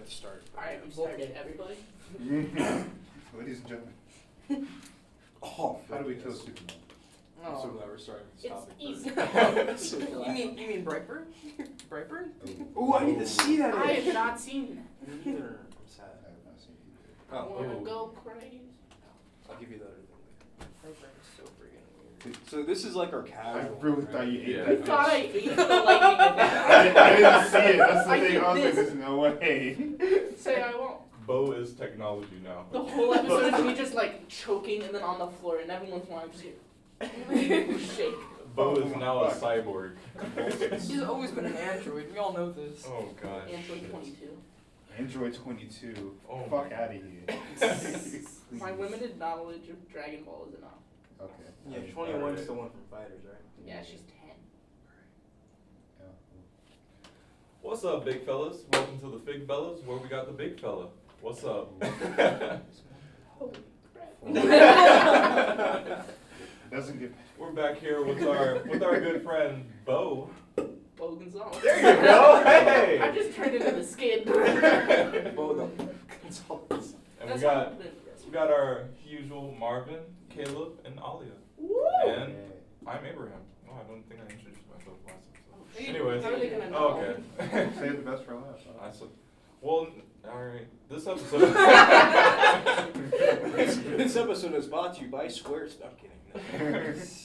to start. Alright, we started, everybody. Ladies and gentlemen, Oh, how do we kill Superman? I'm so glad we're starting this It's topic. easy. You mean Brightburn? Brightburn? Ooh, I need to see that. I have not seen that. Me neither. I'm sad. I have not seen it either. I Oh, wanna go crazy. I'll give you the other thing later. Brightburn is so freaking weird. So this is like our I casual. really right? thought you ate Yeah. that. You thought I fish. ate the lightning I attack. didn't see it. That's the I thing. did I was like, this. there's no way. Say I won't. Bo is technology now. The whole episode is me just like choking and then on the floor, and every once in a while I'm just here. Shake. Bo is Oh, now a fuck. cyborg. He's always been an android. We all know this. Oh gosh. Android 22. Android 22. Oh Fuck my- out of here. My limited knowledge of Dragon Ball is enough. Okay. Yeah, 21 is the one from Fighters, right? Yeah, she's 10. Yeah. What's up, big fellas? Welcome to the Fig Bellas, where we got the big fella. What's up? Holy crap. Doesn't get. We're back here with our good friend Bo. Bo Gonzalez. There you go. Hey. I just turned into the skid. Both consultants. And That's we how got it is. our usual Marvin, Caleb, and Alia. Woo! And I'm Abraham. Oh, I don't think I introduced myself last episode. Hey, Anyways. how are they gonna know? Oh, okay. Save the best for last. I said, well, all right. This episode. This episode is brought to you by Squarespace. I'm kidding.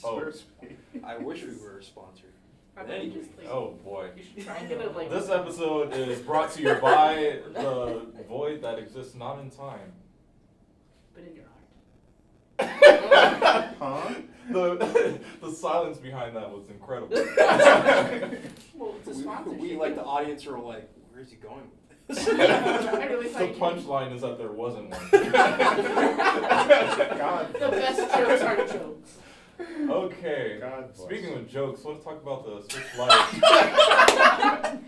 Oh. Squarespace. I wish we were sponsored. I bet you just, like, Oh boy. you should try and get it like. This episode is brought to you by the void that exists not in time. But in your Huh? The silence behind that was incredible. heart. Well, it's a sponsorship. We like the audience are like, where is he going with this? I really The thought you. punchline is that there wasn't one. God. The best jokes are jokes. Okay. God bless. Speaking of jokes, let's talk about the Switch Lite. That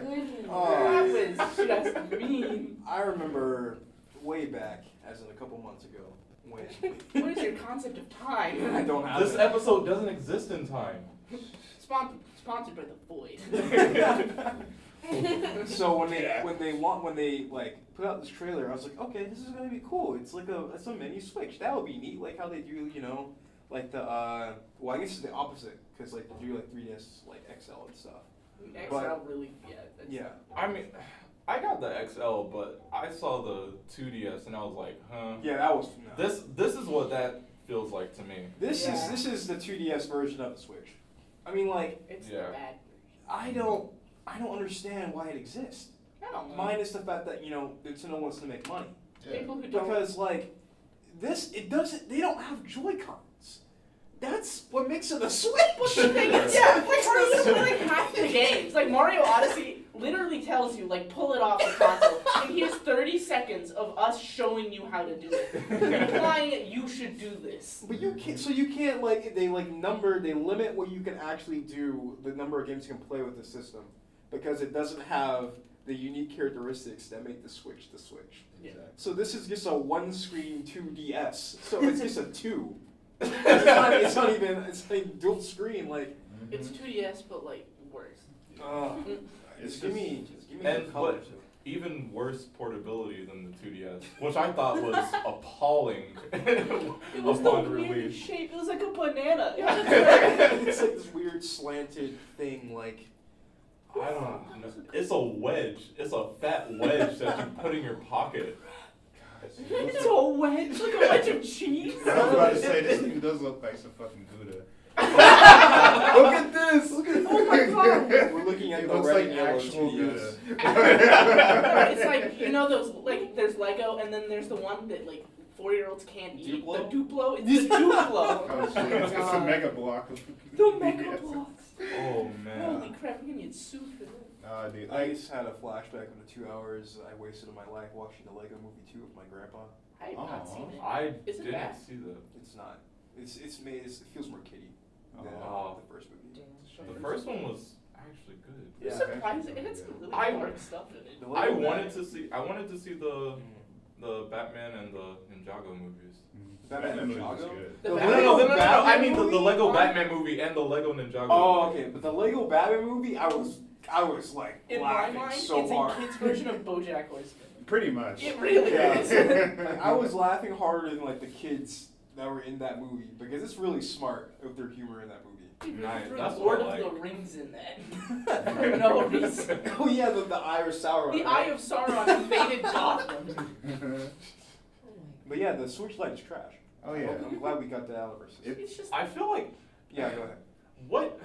was just mean. I remember way back, as in a couple months ago, when What is your concept of time? I don't have This it. episode doesn't exist in time. Sponsored by the Void. So when they like put out this trailer, I was like, okay, this is gonna be cool. It's like it's a mini Switch. That would be neat, like how they do, like the well, I guess it's the opposite, because like they do like 3DS like XL and stuff. XL really, yeah. That's, Yeah. I mean, I got the XL, but I saw the 2DS and I was like, huh. Yeah, that was no. This is what that feels like to me. This Yeah. is the 2DS version of the Switch. I mean, like It's Yeah. the bad. I don't understand why it exists. I don't know. Minus the fact that Nintendo wants to make money. Yeah. People who don't. Because like they don't have Joy-Cons. That's what makes it a Switch. But the thing is, yeah, like like half the games, like Mario Odyssey, literally tells you like pull it off the console, and here's 30 seconds of us showing you how to do it, implying you should do this. But you can't. So you can't like they limit what you can actually do, the number of games you can play with the system, because it doesn't have the unique characteristics that make the Switch the Switch. Yeah. So this is just a one-screen 2DS. So it's just a 2. It's not even dual screen like. It's 2DS, but like worse. It's Just give me And the colors. even worse portability than the 2DS, which I thought was appalling It was the upon weird release. shape. It was like a banana. It's like this weird slanted thing, like. I don't know. It's a wedge. It's a fat wedge that you put in your pocket. It's a wedge, like a wedge of cheese. I was about to say, this thing does look like some fucking Gouda. Look at this! Look at Oh my god. We're looking at It the looks red like and yellow actual 2DS. Right, it's like, those, like, there's Lego, and then there's the one that, like, 4-year-olds can't eat. Duplo? The Duplo? It's the Duplo. Oh, shit. It's just a mega block of The Mega Blocks. Oh man. Holy crap, we're gonna get sued for that. Nah, dude. I just had a flashback of the 2 hours I wasted in my life watching the Lego Movie 2 with my grandpa. I have not Aw. seen it. I Is it didn't bad? see that. It's not. It's made. It feels more kiddie than Oh. the first movie. The first one was actually good. It was Yeah. surprising. It had some really I- dark stuff in it. The I Lego wanted Man- to see. I wanted to see the the Batman and the Ninjago movies. Batman movie was Ninjago? good. The The Batman- Lego Batman I mean the movie? Lego Batman movie and the Lego Ninjago. Oh, movie. okay, but the Lego Batman movie, I was like In my laughing mind, so it's hard. a kid's version of BoJack Horseman. Pretty much. It really Yeah. is. Like, I was laughing harder than like the kids that were in that movie because it's really smart with their humor in that movie. Nice, Threw that's Lord what I of the like. Rings in that. For no reason. Oh yeah, the Eye of Sauron. The right? Eye of Sauron invaded Gotham. But yeah, the Switch Lite is trash. Oh yeah. I'm glad we got that out of our system. It's just I feel like Yeah, go ahead. what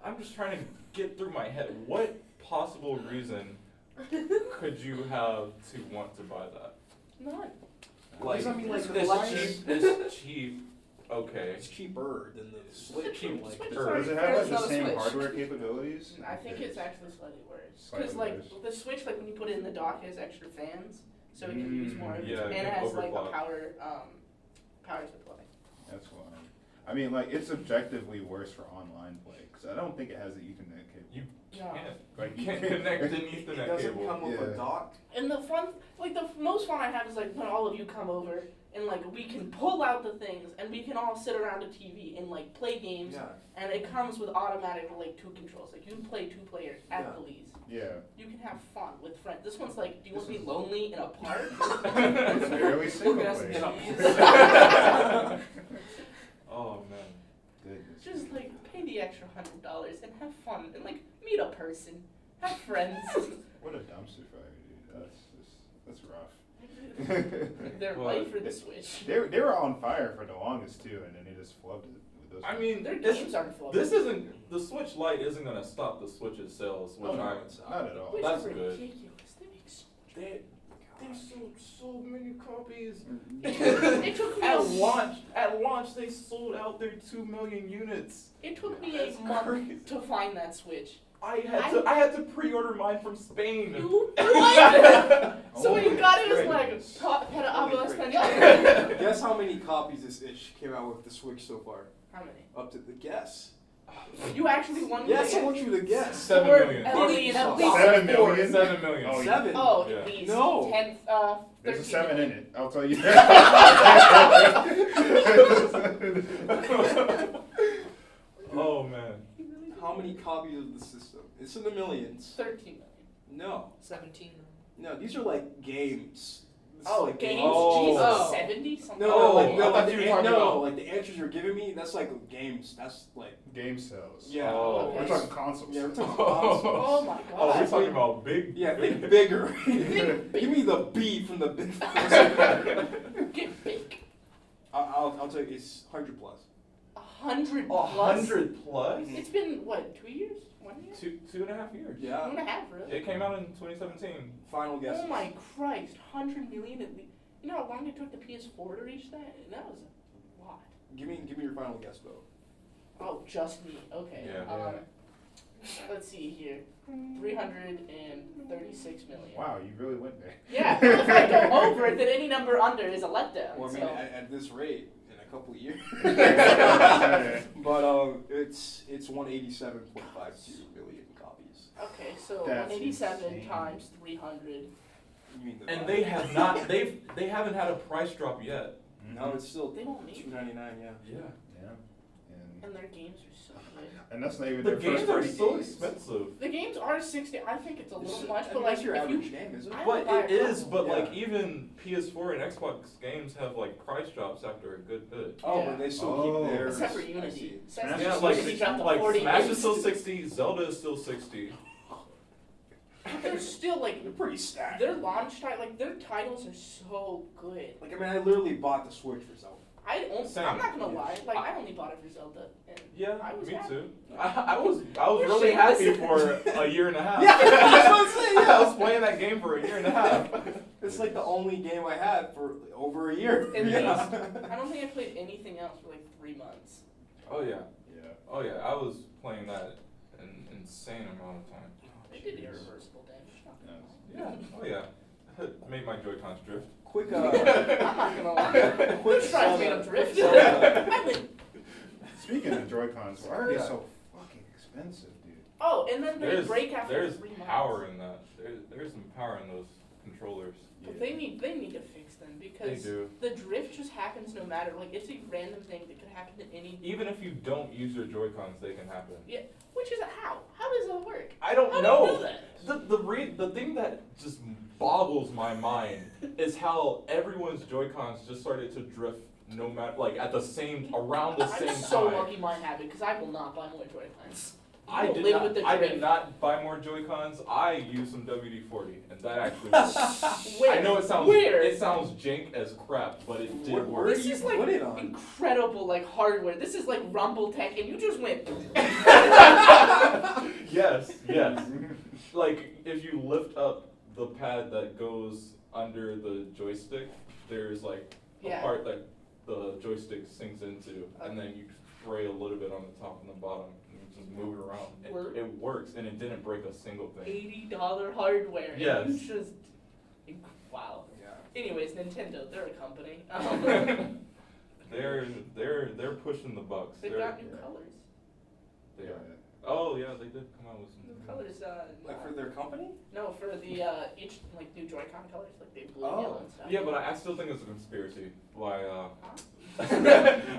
I'm just trying to get through my head. What possible reason could you have to want to buy that? none. Like, I mean, like, the it's Lights- cheap. It's cheap. Okay. It's cheaper than the Switch. Cheap. Like, Switch is Or- Does it Fair, have like it's the not a same Switch. hardware capabilities? I think it's actually slightly worse. Slightly Because like worse. the Switch, like when you put it in the dock, it has extra fans, so it can use more. Of it, Yeah, it and it can has like a overclock. power supply. That's why. I mean, like, it's objectively worse for online play because I don't think it has the Ethernet cable. You No. can't. Like you can't connect an it Ethernet doesn't cable. come with a Yeah. dock. And the fun, like the most fun I have is like when all of you come over and like we can pull out the things and we can all sit around a TV and like play games. Yeah. And it comes with automatic like 2 controls. Like you can play 2 players at Yeah. Belize. Yeah. You can have fun with friends. This one's like, do you want to This be is- lonely in a park? It's barely single at us player. Oh man. Goodness. Just like pay the extra $100 and have fun and like meet a person, have friends. What a dumpster fire, dude. That's rough. They're Well, right for the Switch. They were on fire for the longest too, and then they just flubbed it with those. I mean, Their this, games aren't flowing. this isn't the Switch Lite isn't gonna stop the Switch's sales, which Oh, no, I it's not. not at all. Which that's is good. ridiculous. They make so they sold so many copies. It took me At a launch they sold out their 2 million units. It took me That's a month crazy. to find that Switch. I had to pre-order mine from Spain. You what? So Oh when you my got it, it was like goodness. Para habla Holy español. Guess how many copies this itch came out with the Switch so far? How many? Up to the guess. You actually won. Yes, I want you to guess. 7 Four- million. At least At four. 7 million? 7 million. Oh, 7. Oh, Yeah. at least No. 10. There's a 13 7 in million. it. I'll tell you. Oh man. How many copies of the system? It's in the millions. 13 million. No. 17. No, these are like games. This is Oh, like games. Oh. Jesus, Oh. 70 something. No, Oh, like, I no, thought like, you were the, talking no, about- like the answers you're giving me, that's like games. That's like, Game cells. yeah. Oh, We're talking consoles. Yeah, we're talking Oh. consoles. Oh my Oh, we're god. talking about big. Yeah, think bigger. Give me the B from the big. Get big. I'll tell you, it's 100 plus. 100 A plus. 100 plus? It's been what? 2 years? 1 year? 2.5 years. Two Yeah. and a half, really? It came out in 2017. Final guess. Oh my Christ! 100 million at least. You know how long it took the PS4 to reach that? That was a lot. Give me your final guess, Bo. Oh, just me. Okay. Yeah. Let's see here. 336 million. Wow, you really went there. Yeah. Well, if I go over it, then any number under is a letdown. Well, I mean, so. at this rate, in a couple of years. Yeah. But it's 187.52 million copies. Okay, so That's 187 insane. times 300. You mean the And they have not. They haven't had a price drop yet. No, it's still They don't need it. $2.99. Yeah. Yeah. Yeah. And their games are so good. And that's not even The their games first are 30 so games. expensive. The games are 60. I think it's a little It's- much, I but mean, like that's your if average you, game, is it? I- But buy it a is. couple. But like Yeah. even PS4 and Xbox games have like price drops after a good bit. Oh, Yeah. but they still Oh. keep theirs. except for I Unity. see. Except Smash for Yeah, is like Unity dropped to like 40 Smash is games. still 60. Zelda is still 60. But they're still like They're pretty stacked. their launch title, like their titles are so good. Like, I mean, I literally bought the Switch for Zelda. Same. I'm not gonna Yeah. lie. Like I only bought it for Zelda, and Yeah, I was me happy. too. I was We're really happy shameless. for a year and a half. Yeah, that's what I'm saying. I was playing that game for a year and a half. It's like the only game I had for over a year. At Yeah. least. I don't think I played anything else for like 3 months. Oh yeah. Yeah. Oh yeah. I was playing that an insane amount of time. They did irreversible damage. Nice. Yeah. Oh yeah. Made my Joy-Cons drift. Quick, I'm not gonna lie. quick Which drives me Zelda- to drift. Zelda. I win. Speaking of Joy-Cons, why are they Yeah. so fucking expensive, dude? Oh, and then they There's break after there's 3 months. power in that. There's some power in those controllers. But they need to fix them They because do. the drift just happens no matter. Like it's a random thing that could happen to any. Even if you don't use your Joy-Cons, they can happen. Which is how? How does that work? I don't How know. do you do that? The thing that just boggles my mind is how everyone's Joy-Cons just started to drift no matter at the same around the same I'm so time. lucky mine happened because I will not buy more Joy-Cons. I will did live not. with the I did drift. not buy more Joy-Cons. I used some WD-40, and that actually. Worked. Where? I know it sounds Where? it sounds jank as crap, but it did Where work. do This you is like put it on? incredible hardware. This is like Rumble Tech, and you just went. Yes, yes. Like if you lift up the pad that goes under the joystick, there's like a Yeah. part that the joystick sinks into, and then you spray a little bit on the top and the bottom, and you just move it around. Work. It works, and it didn't break a single thing. $80 hardware. and Yes. You just. Wow. Yeah. Anyways, Nintendo, they're a company. They're pushing the bucks. They've got new colors. They are. Oh yeah, they did come out with some. New colors. Like for their company? No, for the each like new Joy-Con colors, like they blue and Oh. yellow and stuff. Yeah, but I still think it's a conspiracy. Why Huh?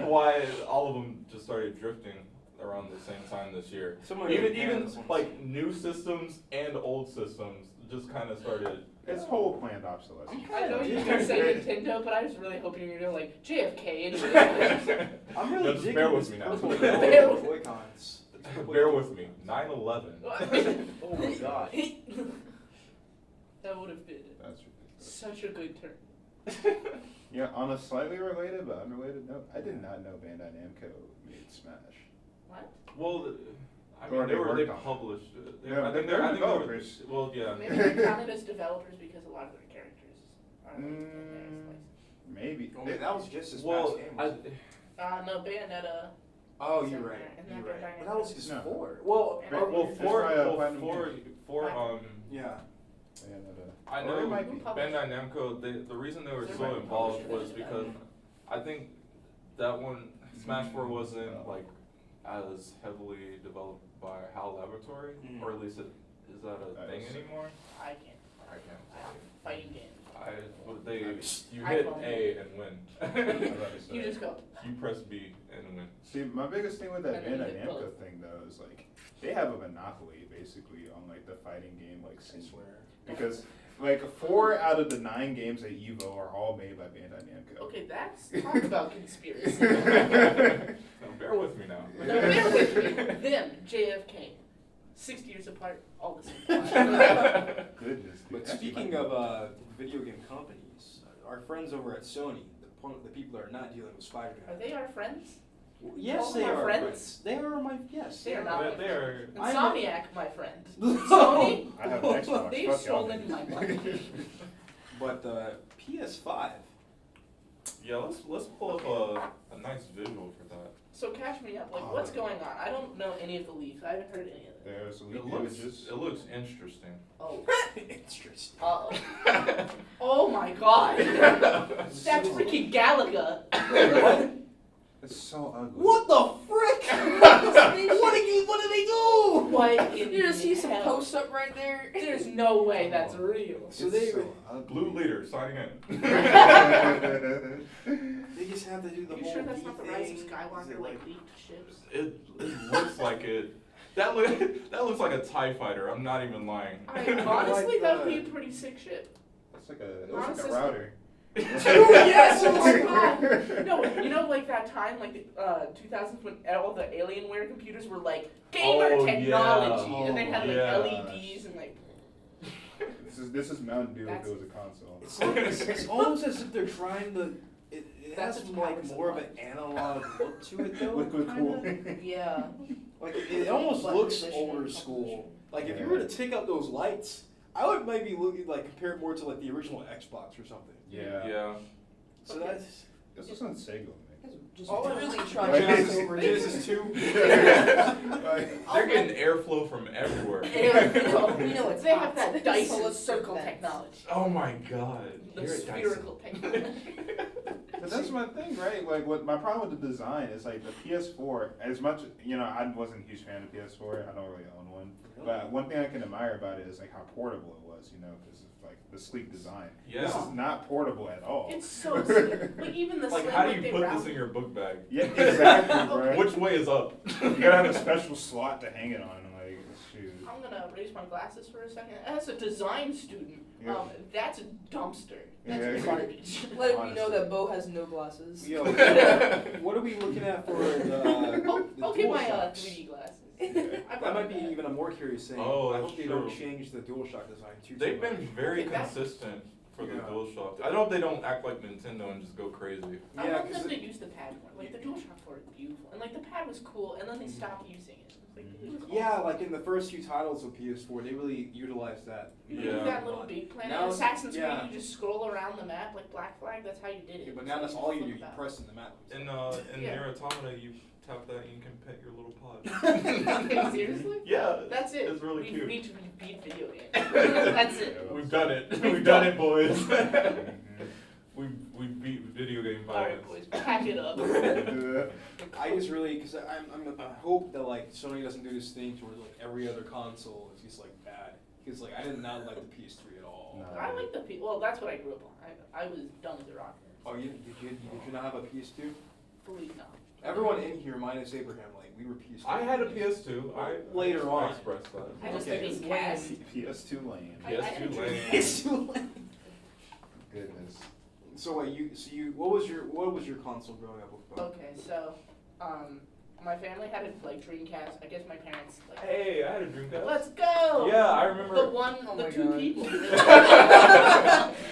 why all of them just started drifting around the same time this year. Someone Even in even Japan, like new systems and old systems just kind of started. It's whole planned obsolescence. I know you were gonna say Nintendo, but I was really hoping you were gonna like JFK anyway. I'm really No, just digging bear this with me now. purple and Bear yellow with- Joy-Cons. Bear with me. 9/11. Oh my god. That would have been That's ridiculous. such a good turn. Yeah, on a slightly related but unrelated note, I did not know Bandai Namco made Smash. What? Well, I Or mean, they they worked on it. published it. Yeah, I think they're I think they were- developers. Well, yeah. Maybe they're counted as developers because a lot of their characters are like Maybe. Oh, man, that was just this Well, past game. wasn't it? no, Bayonetta. Oh, Is you're in right. there, and You're then right. Bandai But that was just No. 4. Well, Yeah. Well, That's for why, well, Platinum for Games. for yeah. I Or know it might be. Bandai Namco. The reason they were They're so right. involved Publisher was is because I think that one Smash 4 wasn't like as heavily developed by HAL Laboratory, Mhm. or at least is that a I thing see. anymore? I can't. I can't. Fighting game. You I hit call A and win. You just go. You press B and win. See, my biggest thing with that And then you Bandai hit Namco both. thing though is like they have a monopoly basically on like the fighting game like I scene. swear. Because like 4 out of the 9 games at EVO are all made by Bandai Namco. Okay, that's talk about conspiracy. Now, bear with me now. No, bear with me. Them, JFK, 60 years apart, all the same time. Goodness. dude. But Actually, speaking might of video game companies, our friends over at Sony, the people that are not dealing with Are Spider-Man. they our friends? Yes, Call they them our are friends? They are my yes. They are not. They are. Insomniac, my friend. No. Sony, I have an Xbox. they've Fuck y'all, stolen dude. my money. But PS5. Yeah, let's pull up a nice visual for that. So catch me up. Like, what's going on? I don't know any of the leaks. I haven't heard any of it. There's It leaked looks images. it looks interesting. Oh. Interesting. Oh my god. That's freaking Galaga. It's so ugly. What the frick? What did they do? What in You just see some hell? posts up right there. There's no way that's real. So It's they so ugly. Blue leader signing in. they just have to do the Are you whole sure that's V not the Rise of thing? Is Skywalker it like leaked ships? It looks like it. That looks like a TIE fighter. I'm not even lying. Honestly, Like that would be the- a pretty sick ship. It's like it looks like Honestly, a router. Yes, oh my god! No, you know, like that time, like the 2000s when all the Alienware computers were like gamer Oh, technology, yeah. and they had like Yeah. LEDs and like. This is Mountain Dew if That's- it was a console. It's like it's almost as if they're trying to. It That's has a like power more of an supply. analog look to it though. Liquid kinda. cool. Yeah. Like it almost Button looks position older and school. position. Like if you were to take out those lights, I would maybe look like compare it more to like the original Xbox or something. Yeah. Yeah. So that's This was on Sega. Just Oh, really Right. trying to Genesis, over Genesis 2. Like, They're getting airflow from everywhere. We know it's They have hot. that So Dyson let's circle vents. technology. Oh my god. The You're a spherical technology. But that's my thing, right? Like, what my problem with the design is like the PS4. As much, I wasn't a huge fan of PS4. I don't really own one. But one thing I can admire about it is like how portable it was. Because like the sleek design. Yeah. This is not portable at all. It's so silly. Like even the Like, sling, how do like, you they put round this in your book bag? Yeah, exactly, bro. Which way is up? You gotta have a special slot to hang it on, like, shoot. I'm gonna raise my glasses for a second. As a design student, Yeah. that's a dumpster. That's Yeah. garbage. Let me Honestly. know that Bo has no glasses. Yo, what are we looking at for the I'll get my DualShocks? 3D glasses. I That might be even a more curious thing. Oh, I that's hope they don't true. change the DualShock design too. They've much. been very Okay, that's- consistent for the Yeah. DualShock. I hope they don't act like Nintendo and just go crazy. I Yeah, want 'cause them it- to use the pad more. Like the DualShock 4 is beautiful, and like the pad was cool, and then they stopped using it. It's like, it was Yeah, awesome. like in the first few titles of PS4, they really utilized that. You Yeah. could do that little big planet. Now In it's- Assassin's yeah. Creed, you just scroll around the map like Black Flag. That's how you did it. Yeah, but now that's So all you do. flip You about. press in the map. In Yeah. Nier Automata, you tap that and you can pet your little pod. Okay, seriously? Yeah, That's it. It's really we cute. need to beat video games. That's it. We've done it. We've We've done done it, boys. Mhm. we beat video game Alright, violence. boys, pack it up. I just really, because I hope that like Sony doesn't do this thing towards like every other console is just like bad. Because like I did not like the PS3 at all. No. I like the well, that's what I grew up on. I was done with the rock. Oh, did you not have a PS2? Believe not. Everyone in here, minus Abraham, like we were PS2. I had a PS2. Later I on. expressed that. I just Okay. think cast. PS2 lane. I had a PS2 dream. lane. Goodness. So wait, what was your console growing up with? Okay, so my family had a like Dreamcast. I guess my parents like. Hey, I had a Dreamcast. Let's go. Yeah, I The remember. one, Oh the my two God. people.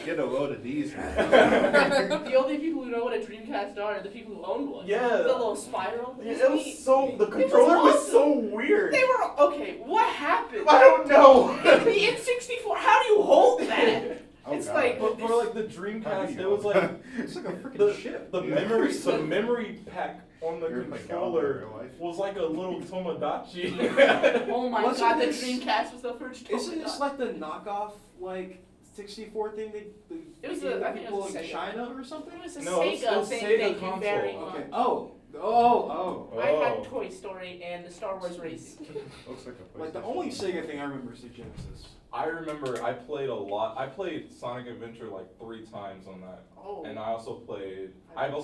Get a load of these. The only people who know what a Dreamcast are the people who owned one. Yeah. The little spiral. Yeah, it was so. The It was controller was awesome. so weird. They were okay. What happened? I don't know. The N64. How do you hold that? Oh, It's God. like- But for like the How do Dreamcast, you it was like It's like a freaking the ship. the Yeah. memory pack on the You ever play Galaga in controller real life? was like a little Tomodachi. Oh my Wasn't god, the this- Dreamcast was the first. Isn't this Tomodachi. like the knockoff like 64 thing It was gave I think it people was a in Sega. China or something? It was a No, it Sega was thing. Sega Thank you very console. much. Okay. Oh. I Oh. had Toy Story and the Star Wars Racing. Looks like a Like the PlayStation. only Sega thing I remember is the Genesis. I remember I played a lot. I played Sonic Adventure like 3 times on that, Oh, and I've also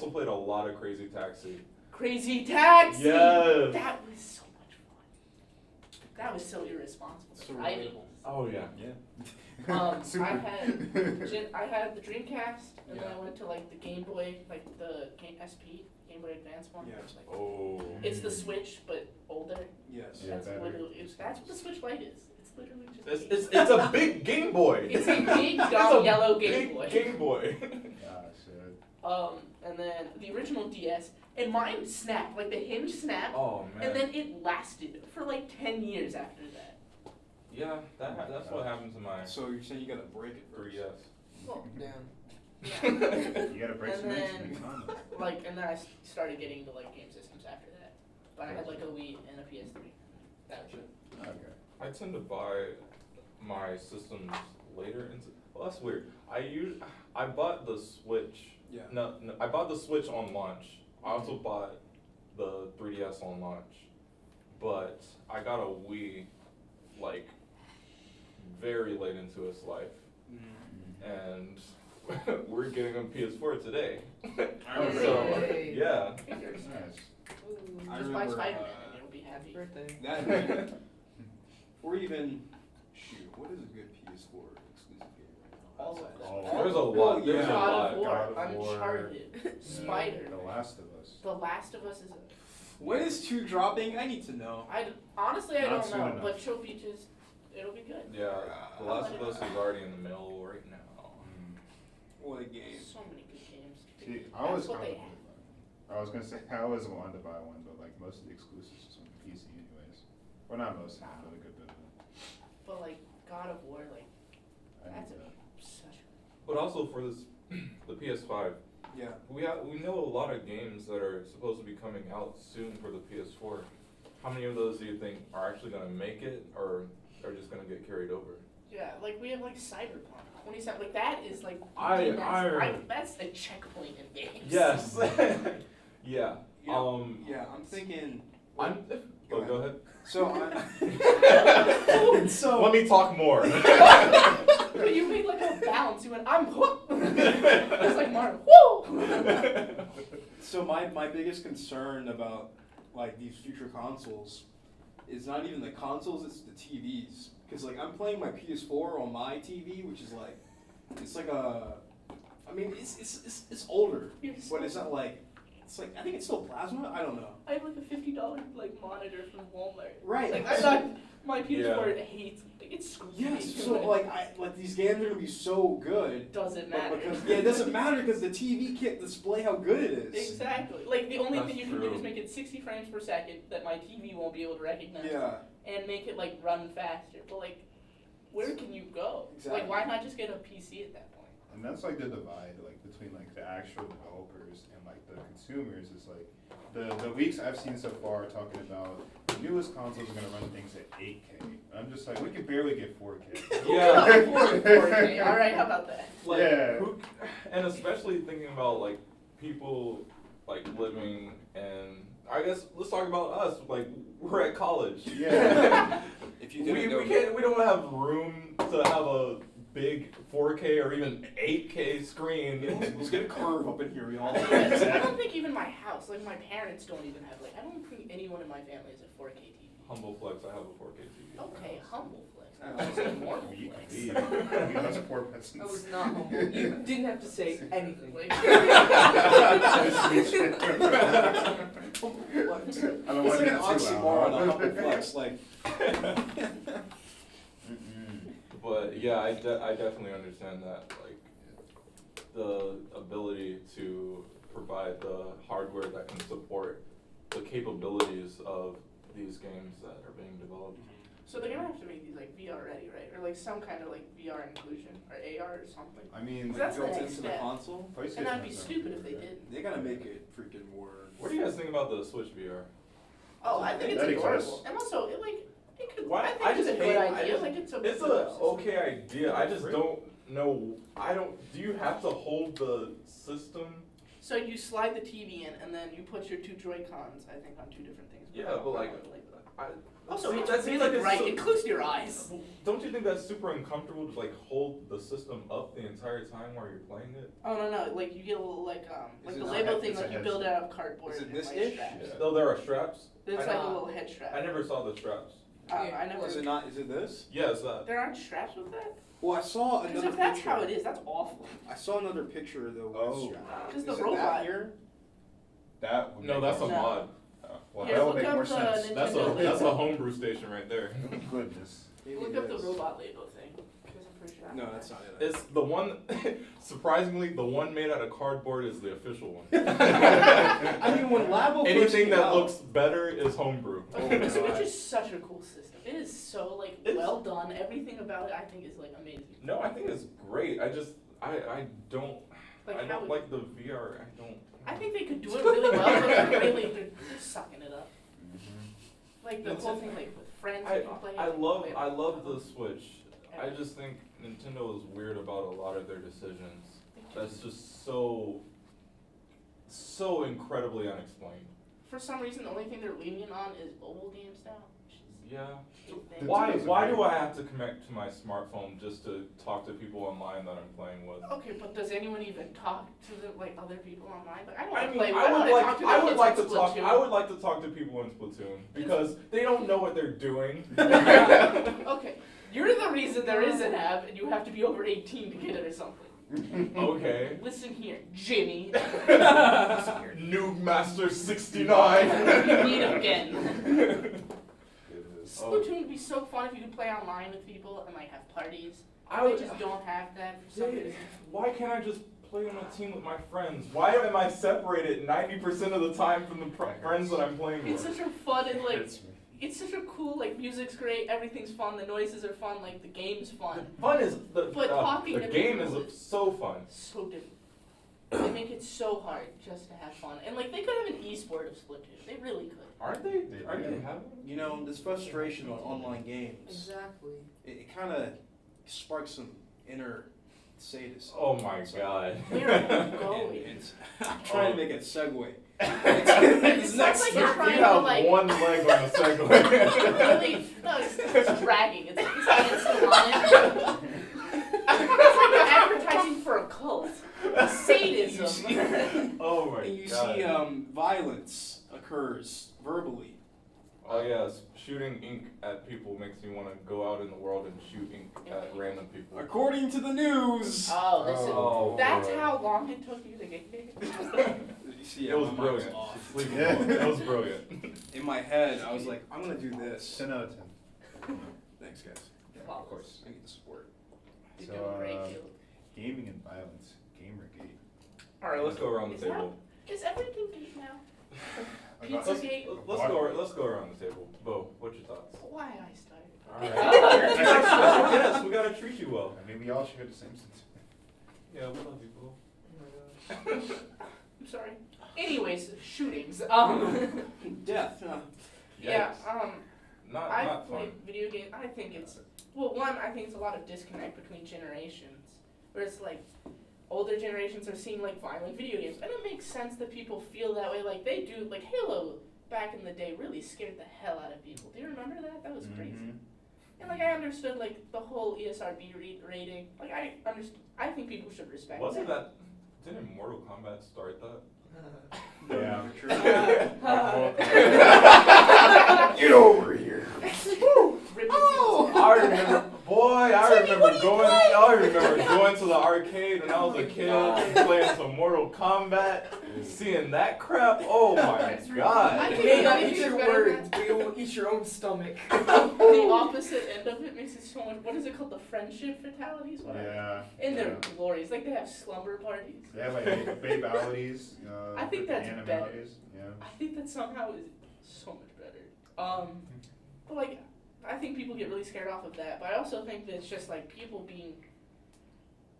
played a lot of Crazy Taxi. Crazy Taxi! Yes. That was so much fun. That was so irresponsible. So driving. relatable. Oh yeah. Yeah. Super. I had the Dreamcast, and then Yeah. I went to like the Game Boy, like the SP, Game Boy Advance one. Yeah. It's like, Oh. it's the Switch, but older. Yes. Yeah, That's better. literally, that's what the Switch Lite is. It's literally just. a It's, game. it's a big Game Boy. It's a big It's dumb a yellow Game big Boy. Game Boy. Ah, shit. And then the original DS, and mine snapped, like the hinge snapped, Oh man. and then it lasted for like 10 years after that. Yeah, that's what happened to my So you're saying you gotta break it first? 3DS. Well, Damn. yeah. You gotta break And some eggs then- and be fun. Like, and then I started getting into like game systems after that. But I had like a Wii and a PS3. That was it. Okay. I tend to buy my systems later into. Well, that's weird. I bought the Switch. Yeah. No, I bought the Switch on launch. I also bought the 3DS on launch, but I got a Wii like very late into its life, and we're getting a PS4 today. Oh, So really? yeah. Fingers. Nice. Ooh. I Just buy remember, Spider-Man uh, and you'll be happy. Birthday. That or even shoot, what is a good PS4 exclusive game right now? All of Outside them. of- There's a lot. There's a Yeah. lot. God of War, God of War. Uncharted, Spider-Man. The Last of Us. The Last of Us is. When is 2 dropping? I need to know. Honestly, I Not don't soon know, enough. but Show Beaches, it'll be good. Yeah, The Last of Us is already in the mail right now. What a game. So many good games. See, I always That's what got they have. I was gonna say I always wanted to buy one, but like most of the exclusives is on PC anyways. Well, not most of them, but a good bit of it. But like God of War, like I that's need that. such. But also for this, the PS5, Yeah. we know a lot of games that are supposed to be coming out soon for the PS4. How many of those do you think are actually gonna make it, or are just gonna get carried over? Yeah, like we have like Cyberpunk 27. Like that is like I- that's a checkpoint in games. Yes. Yeah. Yeah. I'm thinking. I'm. Go ahead. So I'm. so Let me talk more. But you made like a bounce. You went, I'm hooked. It's like Mario. Woo! So my biggest concern about like these future consoles is not even the consoles, it's the TVs. Because like I'm playing my PS4 on my TV, which is like, it's like a, I mean it's older, You're so but it's not like, it's like, I think it's still plasma, I don't know. I have like a $50 like monitor from Walmart. Right. Like I thought my PS4 Yeah. hates like it's screaming. Yes, so like these games are gonna be so good. Doesn't But matter. because, yeah, it doesn't matter because the TV can't display how good it is. Exactly. Like the only That's thing you can do true. is make it 60 frames per second that my TV won't be able to recognize. Yeah. And make it like run faster. But like, where can you go? Exactly. Like, why not just get a PC at that point? And that's like the divide, like between like the actual developers and like the consumers. Is like the leaks I've seen so far talking about the newest consoles are gonna run things at 8K. I'm just like, we can barely get 4K. Yeah. Who can afford 4K? All right, how about that? Like, Yeah. and especially thinking about like people like living in, I guess let's talk about us. Like we're at college. Yeah. If you We didn't know, can't. We don't have room to have a big 4K or even 8K screen. let's get a curve up in here, y'all. I don't think even my house, like my parents don't even have, like, I don't think anyone in my family has a 4K TV. Humble flex. I have a 4K TV. Okay, humble flex. I was saying normal You flex. can leave. That's poor peasants. I was not humble. You didn't have to say anything. Like, I don't It's want like to an get too oxymoron, a loud. humble flex, like. But yeah, I definitely understand that, like, the ability to provide the hardware that can support the capabilities of these games that are being developed. so they're gonna have to make these like VR ready, right? Or like some kind of like VR inclusion or AR or something. I mean, That's the built next into the step. console. PlayStation And that'd be has that. stupid if they didn't. They gotta make it freaking more. What do you guys think about the Switch VR? Oh, I think it's That adorable. exists. And also, it like, it could, Why- I think I it's a just good hate- I idea. just- Like, it's a It's good a system. okay idea. I just don't know. Do you have to hold the system? So you slide the TV in, and then you put your two Joy-Cons, I think, on two different things. Yeah, but like, that. I, Also, see, it's that seems really like it's bright. so- It closes your eyes. Don't you think that's super uncomfortable to like hold the system up the entire time while you're playing it? Oh no, like you get a little like Is the it Lego not- thing it's a like you head build strap. out of cardboard Is it and this like ish? straps. Though there are straps. There's I like a know. little head strap. I never saw the straps. I never. Is it not? Is it this? Yeah, it's that. There aren't straps with that. Well, I saw Because another if that's picture. how it is, that's awful. I saw another picture though. Oh. Because Is the it robot. that here? That would No, make that's a more No. mod. Well, Here, that look would make up more the sense. Nintendo That's Lego. that's a homebrew station right there. Goodness. Maybe Look it up the is. robot Lego thing. Because I'm pretty sure. No, that's not it. It's the one. Surprisingly, the one made out of cardboard is the official one. I mean, when Labo first Anything came that out, looks better is homebrew. Okay, the Switch God. is such a cool system. It is so like It's- well done. Everything about it, I think, is like amazing. No, I think it's great. I don't. Like I how don't would- like the VR. I don't. I think they could do it really well, but they're sucking it up. Like the It's- whole thing, like with friends, I you can play. I it, love play it I with love the friends. Switch. I just think Nintendo is weird about a lot of their decisions. That's just so incredibly unexplained. For some reason, the only thing they're lenient on is mobile games now. Which is Yeah. a thing. Why do I have to connect to my smartphone just to talk to people online that I'm playing with? Okay, but does anyone even talk to the like other people online? Like I don't I want to mean, play. I would wanna like talk to I the would kids like in to talk Splatoon. I would like to talk to people in Splatoon because they don't know what they're doing. Okay, you're the reason there is an app, and you have to be over 18 to get it or something. Okay. Listen here, Jimmy. Noob Master 69. You meet again. It is. Splatoon would be so fun if you could play online with people and like have parties. I They would just don't have that for some reason. Why can't I just play on a team with my friends? Why am I separated 90% of the time from the friends that I'm playing It's with? such a fun and like It's- it's such a cool like music's great, everything's fun, the noises are fun, like the game's The fun. fun is But talking the to game people is so fun. So different. They make it so hard just to have fun. And like they could have an e-sport of Splatoon. They really could. Aren't they? They Aren't do. they having? you know, this frustration on online games, Exactly. it kind of sparks some inner sadism. Oh my god. Where are you going? It's, I'm trying to make it segue. It It's sounds next like you're You trying have to like one leg on the Segway. really no, it's dragging. It's still on it. my and you God. see violence occurs verbally. Oh yes, shooting ink at people makes me want to go out in the world and shoot ink at random people. According to the news. Oh, listen. Oh, That's boy. how long it took you to get here. You see, It was my mind brilliant. off. She's sleeping Yeah. well. It was brilliant. In my head, I was like, I'm gonna do this. 10 out of 10. Thanks, guys. Yeah, of course. I need the support. You're So, doing great, Caleb. Gaming and violence, Gamergate. All right, let's go around the Is that- table. Is everything gate now? Let's, Pizzagate? let's go around the table. Bo, what's your thoughts? Why I started? All right. You got special guests. We gotta treat you well. I mean, we all share the same sense. Yeah, we love you, Bo. I'm sorry. Anyways, shootings. Death. Yeah. Not I've not fun. played video games. I think it's one. I think it's a lot of disconnect between generations, where it's like older generations are seeing like violent video games, and it makes sense that people feel that way. Like they do. Like Halo back in the day really scared the hell out of people. Do you remember that? That was crazy. Mhm. And like I understood like the whole E ESRB rating. Like I understand. I think people should respect Wasn't that. that? Didn't Mortal Kombat start that? Yeah. Get over here. Ripping Oh! people's I remember, boy, I remember going to the arcade when I was a kid, playing some Mortal Kombat, seeing that crap. Oh my I god! You think may not I think eat it's your better words, than but you'll eat your own stomach. The opposite end of it makes it so much. What is it called? The friendship fatalities. Whatever. Yeah. And they're yeah. glorious. Like they have slumber parties. They have like babalities. I think that's better. animalities. Yeah. I think that somehow is so much better. But like, I think people get really scared off of that. But I also think that it's just like people being.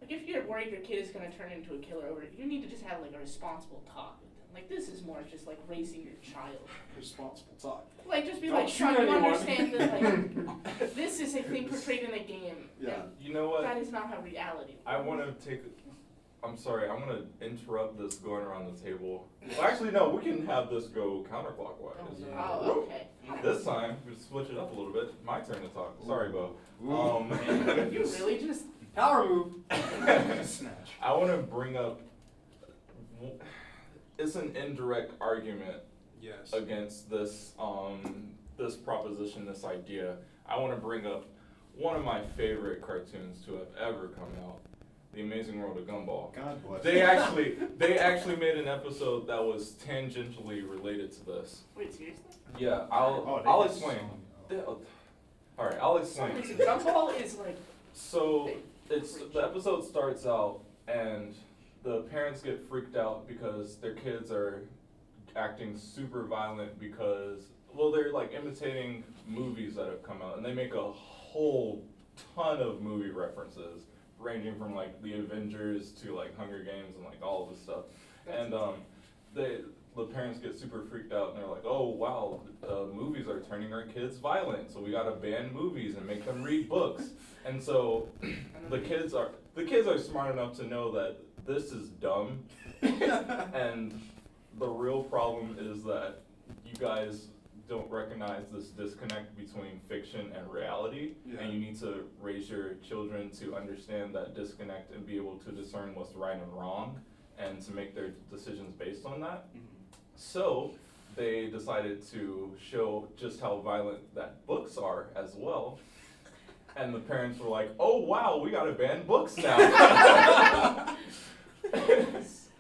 Like if you're worried your kid is gonna turn into a killer over it, you need to just have like a responsible talk with them. Like this is more just like raising your child. Responsible talk. Like just be Don't like, shoot trying to anyone." understand that like this is a thing portrayed in a game. Yeah. And You know what? that is not how reality. I want to take. I'm sorry. I'm gonna interrupt this going around the table. Well, actually, no. We can have this go counterclockwise. Oh, okay. This time, we switch it up a little bit. My turn to talk. Sorry, Bo. You really just Power move. Snatch. I want to bring up. It's an indirect argument Yes. against this this proposition, this idea. I want to bring up one of my favorite cartoons to have ever come out, The Amazing World of Gumball. God bless. They actually made an episode that was tangentially related to this. wait seriously. Yeah, Oh, they I'll did explain. so- All right, I'll For some explain. reason, Gumball is like So the episode starts out and the parents get freaked out because their kids are acting super violent because they're like imitating movies that have come out and they make a whole ton of movie references ranging from like the Avengers to like Hunger Games and like all of this stuff. And the parents get super freaked out and they're like, oh wow, movies are turning our kids violent, so we gotta ban movies and make them read books. And so the kids are smart enough to know that this is dumb, and the real problem is that you guys don't recognize this disconnect between fiction and reality, Yeah. and you need to raise your children to understand that disconnect and be able to discern what's right and wrong, and to make their decisions based on that. So they decided to show just how violent that books are as well. And the parents were like, oh wow, we gotta ban books now.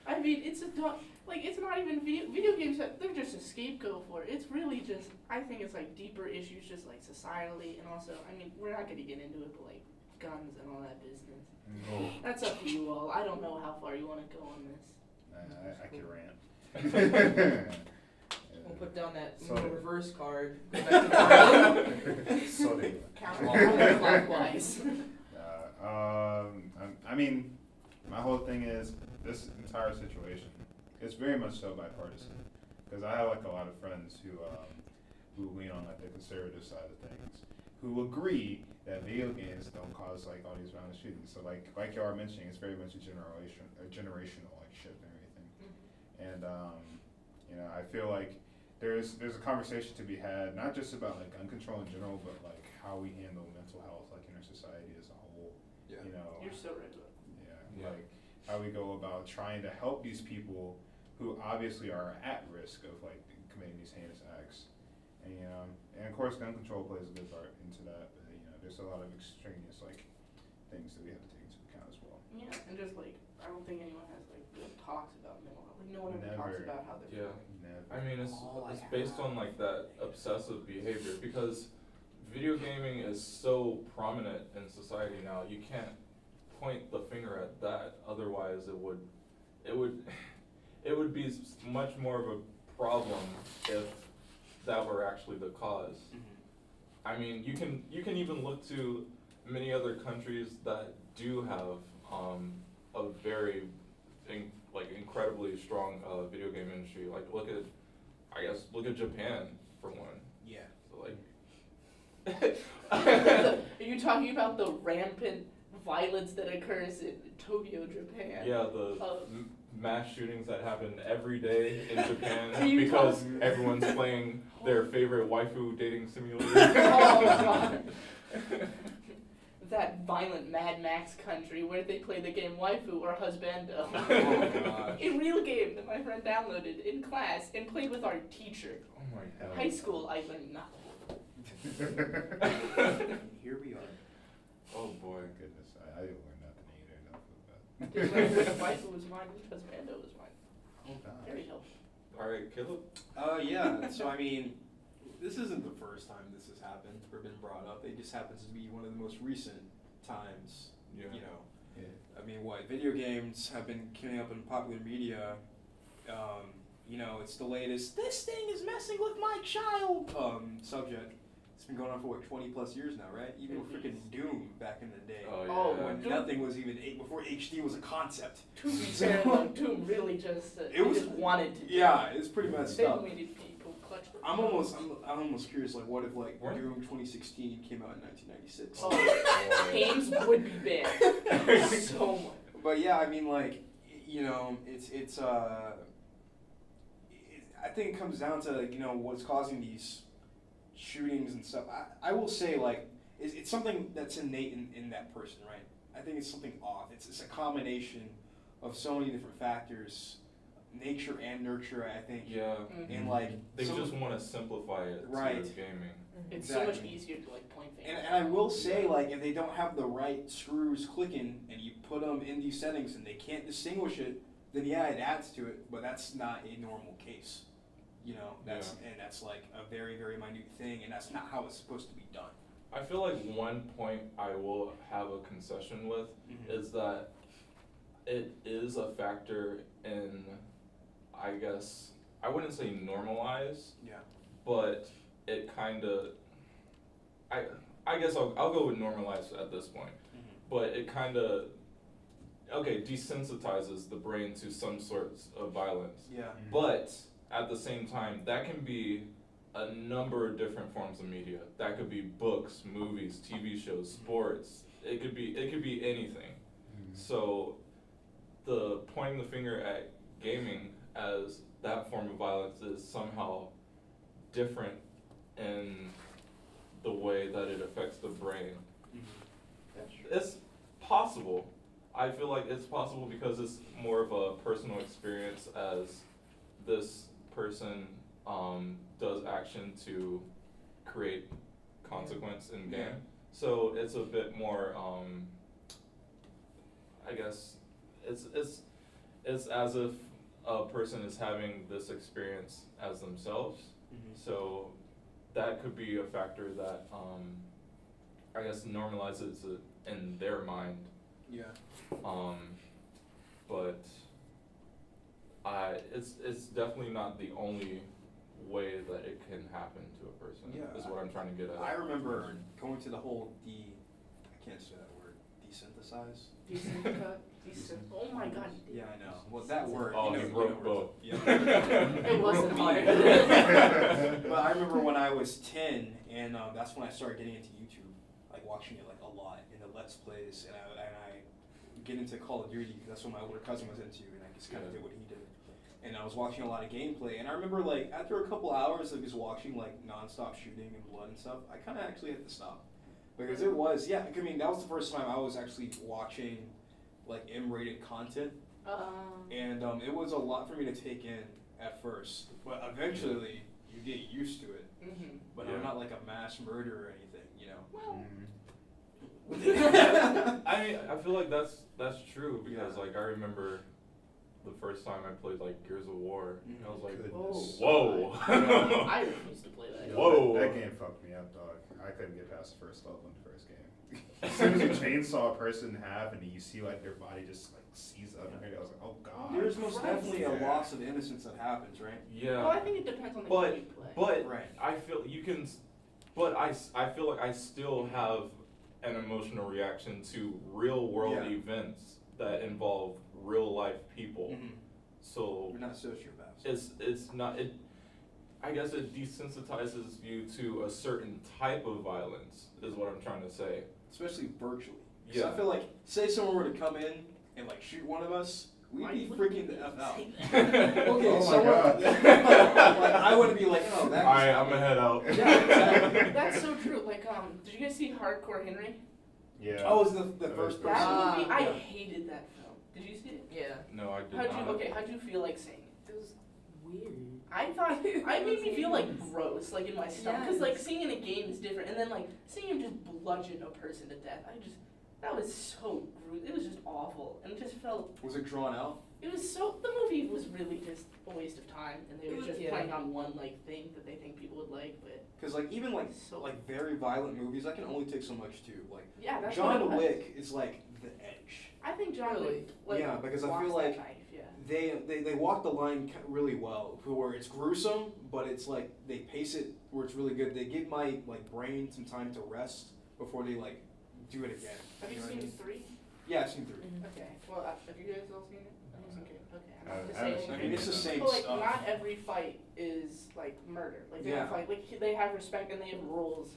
I mean, it's it's not even video games. They're just a scapegoat for it. It's really just. I think it's like deeper issues, just like societally, and also. I mean, we're not gonna get into it, but like guns and all that business. Oh, That's up to you all. I don't know how far you want to go on this. I can rant. We'll put down that So- reverse card. Go back to the bottom. So they. Counterclockwise. I mean, my whole thing is this entire situation. It's very much so bipartisan, because I have like a lot of friends who lean on like the conservative side of things, who agree that video games don't cause like all these violent shootings. So like you are mentioning, it's very much a generational like shift and everything. And I feel like there's a conversation to be had, not just about like gun control in general, but like how we handle mental health like in our society as a whole. Yeah. You're so right. Yeah, Yeah. like how we go about trying to help these people who obviously are at risk of like committing these heinous acts. And of course gun control plays a big part into that, but there's a lot of extraneous like things that we have to take into account as well. Yeah, and just like I don't think anyone has like good talks about mental health. Like no one ever talks Never. about how they're Yeah. Never. I mean, it's All I based on like that obsessive behavior because video gaming is so prominent in society now. You can't point the finger at that. Otherwise, it would be much more of a problem if that were actually the cause. I mean, you can even look to many other countries that do have a very incredibly strong video game industry. Like look at Japan for one. Yeah. So like. Are you talking about the rampant violence that occurs in Tokyo, Japan? Yeah, the mass shootings that happen every day in Japan Are you because talking- everyone's playing their favorite waifu dating simulator. Oh god. That violent Mad Max country where they play the game Waifu or Husbando. Oh gosh. A real game that my friend downloaded in class and played with our teacher. Oh my god. High school, I learned nothing. And here we are. Oh boy. Goodness, I didn't learn nothing either. I didn't learn which Waifu was mine, which Husbando was mine. Oh gosh. Very helpful. Alright, Caleb. Yeah. So I mean, this isn't the first time this has happened or been brought up. It just happens to be one of the most recent times. Yeah. You know. Yeah. I mean, video games have been coming up in popular media. It's the latest, this thing is messing with my child, subject. It's been going on for, 20 plus years now, right? Even with freaking Doom back in the day. Oh yeah. Oh, When Doom. nothing was even, before HD was a concept. To be fair though, Doom really just, It was- just wanted to. Yeah, it's pretty messed They up. made people clutch their I'm pearls. almost curious, like, what if, like, What? Doom 2016 came out in 1996? Oh, games would be banned so much. But yeah, I mean, like, I think it comes down to, like, what's causing these shootings and stuff. I will say, like, it's something that's innate in that person, right? I think it's something off. It's a combination of so many different factors, nature and nurture, I think. Yeah. And, like, They some- just want to simplify it Right. to gaming. It's so much Exactly. easier to like point fingers. And I will say, like, if they don't have the right screws clicking and you put them in these settings and they can't distinguish it, then yeah, it adds to it, but that's not a normal case. That's like a very, very minute thing, and that's not how it's supposed to be done. I feel like one point I will have a concession with is that it is a factor in, I guess, I wouldn't say normalize, Yeah. but it kind of, I guess I'll go with normalize at this point, but it kind of, desensitizes the brain to some sorts of violence. Yeah. But at the same time, that can be a number of different forms of media. That could be books, movies, TV shows, sports. It could be anything. So the pointing the finger at gaming as that form of violence is somehow different in the way that it affects the brain. It's possible. I feel like it's possible because it's more of a personal experience as this person does action to create consequence in game. Yeah. So it's a bit more, I guess, it's as if a person is having this experience as themselves. So that could be a factor that, I guess, normalizes it in their mind. Yeah. But it's definitely not the only way that it can happen to a person. Yeah. Is what I'm trying to get at. I remember going to the whole I can't say that word, desynthesize. Oh my god. Yeah, I know. Well, that word. Oh, you he know broke what both. It wasn't hard. But I remember when I was 10, and that's when I started getting into YouTube, like watching it like a lot in the Let's Plays, and I get into Call of Duty. That's what my older cousin was into, and I just kind of did what he did. And I was watching a lot of gameplay, and I remember like after a couple hours of just watching like nonstop shooting and blood and stuff, I kind of actually had to stop because it was that was the first time I was actually watching like M-rated content and it was a lot for me to take in at first, but eventually you get used to it. Mm-hmm. But Yeah. I'm not like a mass murderer or anything, you know. Well, I mean, I feel like that's true because Yeah. like I remember the first time I played like Gears of War, and I was like, Goodness. whoa. I refuse to play that. Whoa. That game fucked me up, dog. I couldn't get past the first level in the first game. As soon as you chainsaw a person in half and you see like their body just like seize up, and I was like, oh god. There's most Christ. definitely a Yeah. loss of innocence that happens, right? Yeah. Well, I think it depends on the But- game you play. But Right. I feel you can, but I feel like I still have an emotional reaction to real world Yeah. events that involve real life people. Mhm. So You're not sociopaths. it's not it. I guess it desensitizes you to a certain type of violence, is what I'm trying to say. Especially virtually. 'Cause Yeah. I feel like, say someone were to come in and like shoot one of us, we'd Why be would freaking you the F out. say that? Okay, Oh my someone, God. like, I wouldn't be like, oh, that All right, I'm gonna head out. Yeah, exactly. That's so true. Like, did you guys see Hardcore Henry? Yeah. Oh, it was the That first was person. That movie, I Yeah. hated that film. Did you see it? Yeah. No, I did How'd not. how'd you feel like seeing it? It was weird. I thought it made me feel like gross, like in my stomach, because like Yes. seeing in a game is different, and then like seeing him just bludgeon a person to death, that was so it was just awful, and it just felt, Was it drawn out? it was so, the movie was really just a waste of time, and they It were was- just yeah. playing on one like thing that they think people would like, but Because like even like So- like very violent movies, I can only take so much too. Like yeah, that's what John it was. Wick is like the edge. I think John Really? Wick, like, Yeah, because I walks feel that like knife, yeah. They walk the line really well, to where it's gruesome, but it's like they pace it where it's really good. They give my like brain some time to rest before they like do it again. Have you know what I seen mean? 3? Yeah, I've seen 3. Okay, well, have you guys all seen it? Okay, I'm I not haven't to seen say I mean, it's the same But like, stuff. not every fight is like murder. Like they Yeah. don't fight. Like they have respect and they have rules,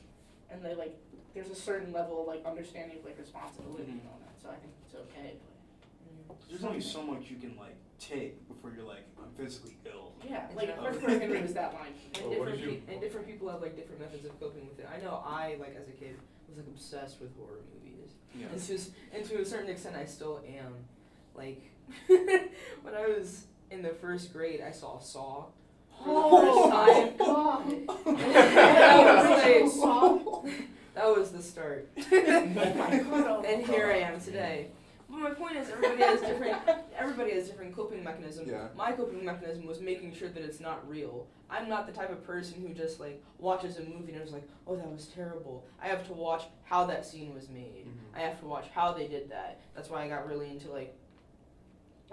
and they like. There's a certain level of like understanding of like responsibility and all that. So I think it's okay. There's only so much you can like take before you're like, I'm physically ill. But yeah, like Exactly. Hardcore Henry was that line. And Well, what different, did you- and different people have like different methods of coping with it. I know I, like as a kid, was like obsessed with horror movies. Yeah. And to a certain extent I still am. Like when I was in the first grade I saw Saw for the first time. God! That was the start. And here I am today. But my point is everybody has different coping mechanisms. Yeah. My coping mechanism was making sure that it's not real. I'm not the type of person who just like watches a movie and is like, oh, that was terrible. I have to watch how that scene was made. Mhm. I have to watch how they did that. That's why I got really into like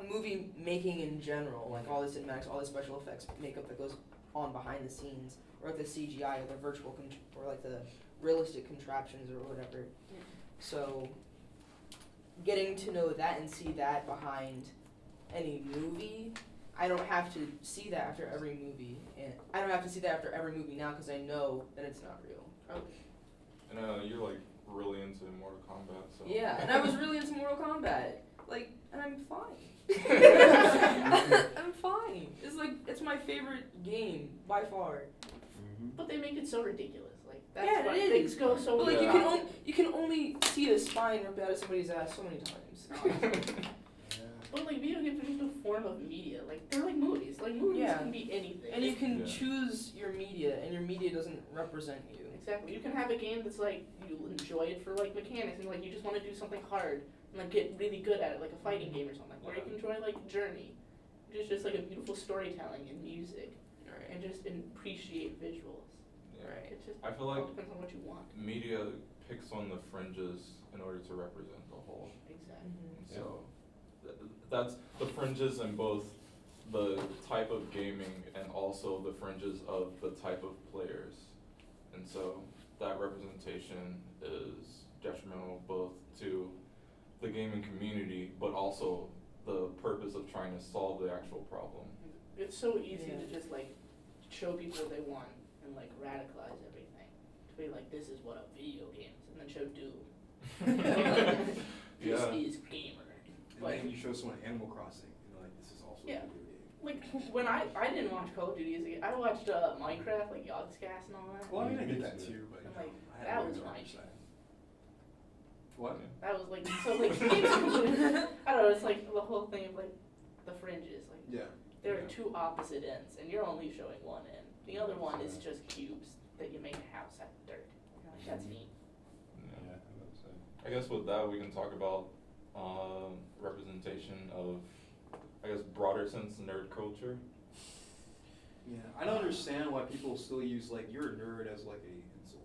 movie making in general, like all the cinematics, all the special effects makeup that goes on behind the scenes, or like the CGI or the virtual or like the realistic contraptions or whatever. So getting to know that and see that behind any movie, I don't have to see that after every movie, and I don't have to see that after every movie now because I know that it's not real. And you're like really into Mortal Kombat, so. Yeah, and I was really into Mortal Kombat, like, and I'm fine. I'm fine. It's like it's my favorite game by far. But they make it so ridiculous. Like that's Yeah, why it things is. go so. But like wrong. you can only see the spine ripped out of somebody's ass so many times. But like video games are just a form of media. Like they're like movies. Like movies Yeah. can be anything. And you can Yeah. choose your media, and your media doesn't represent you. Exactly. You can have a game that's like you enjoy it for like mechanics and like you just want to do something hard and like get really good at it, like a fighting game or something. Or you can enjoy like Journey, which is just like a beautiful storytelling and music, Right. and just appreciate visuals. Yeah. Right. It just I feel all like depends on what you want. media picks on the fringes in order to represent the whole. Exactly. And so that's the fringes in both the type of gaming and also the fringes of the type of players. And so that representation is detrimental both to the gaming community, but also the purpose of trying to solve the actual problem. It's so easy Yeah. to just like show people what they want and like radicalize everything. To be like, this is what a video game is, and then show Doom. This Yeah. is gamer. And then you show someone Animal Crossing, and they're like, this is also Yeah. a video game. Like when I didn't watch Call of Duty as a kid. I watched Minecraft, like Yogscast and all that. Well, I mean, I Me did that too. too, but I'm you know, like, I had that to was go my on shit. side. What? That was like so like games are completely- I don't know. It's like the whole thing of like the fringes. Like Yeah. there are Yeah. two opposite ends, and you're only showing one end. The other one is just cubes that you make a house out of dirt. You're like, that's neat. Yeah, I would say. I guess with that, we can talk about representation of, I guess, broader sense nerd culture. Yeah. I don't understand why people still use like you're a nerd as like a insult.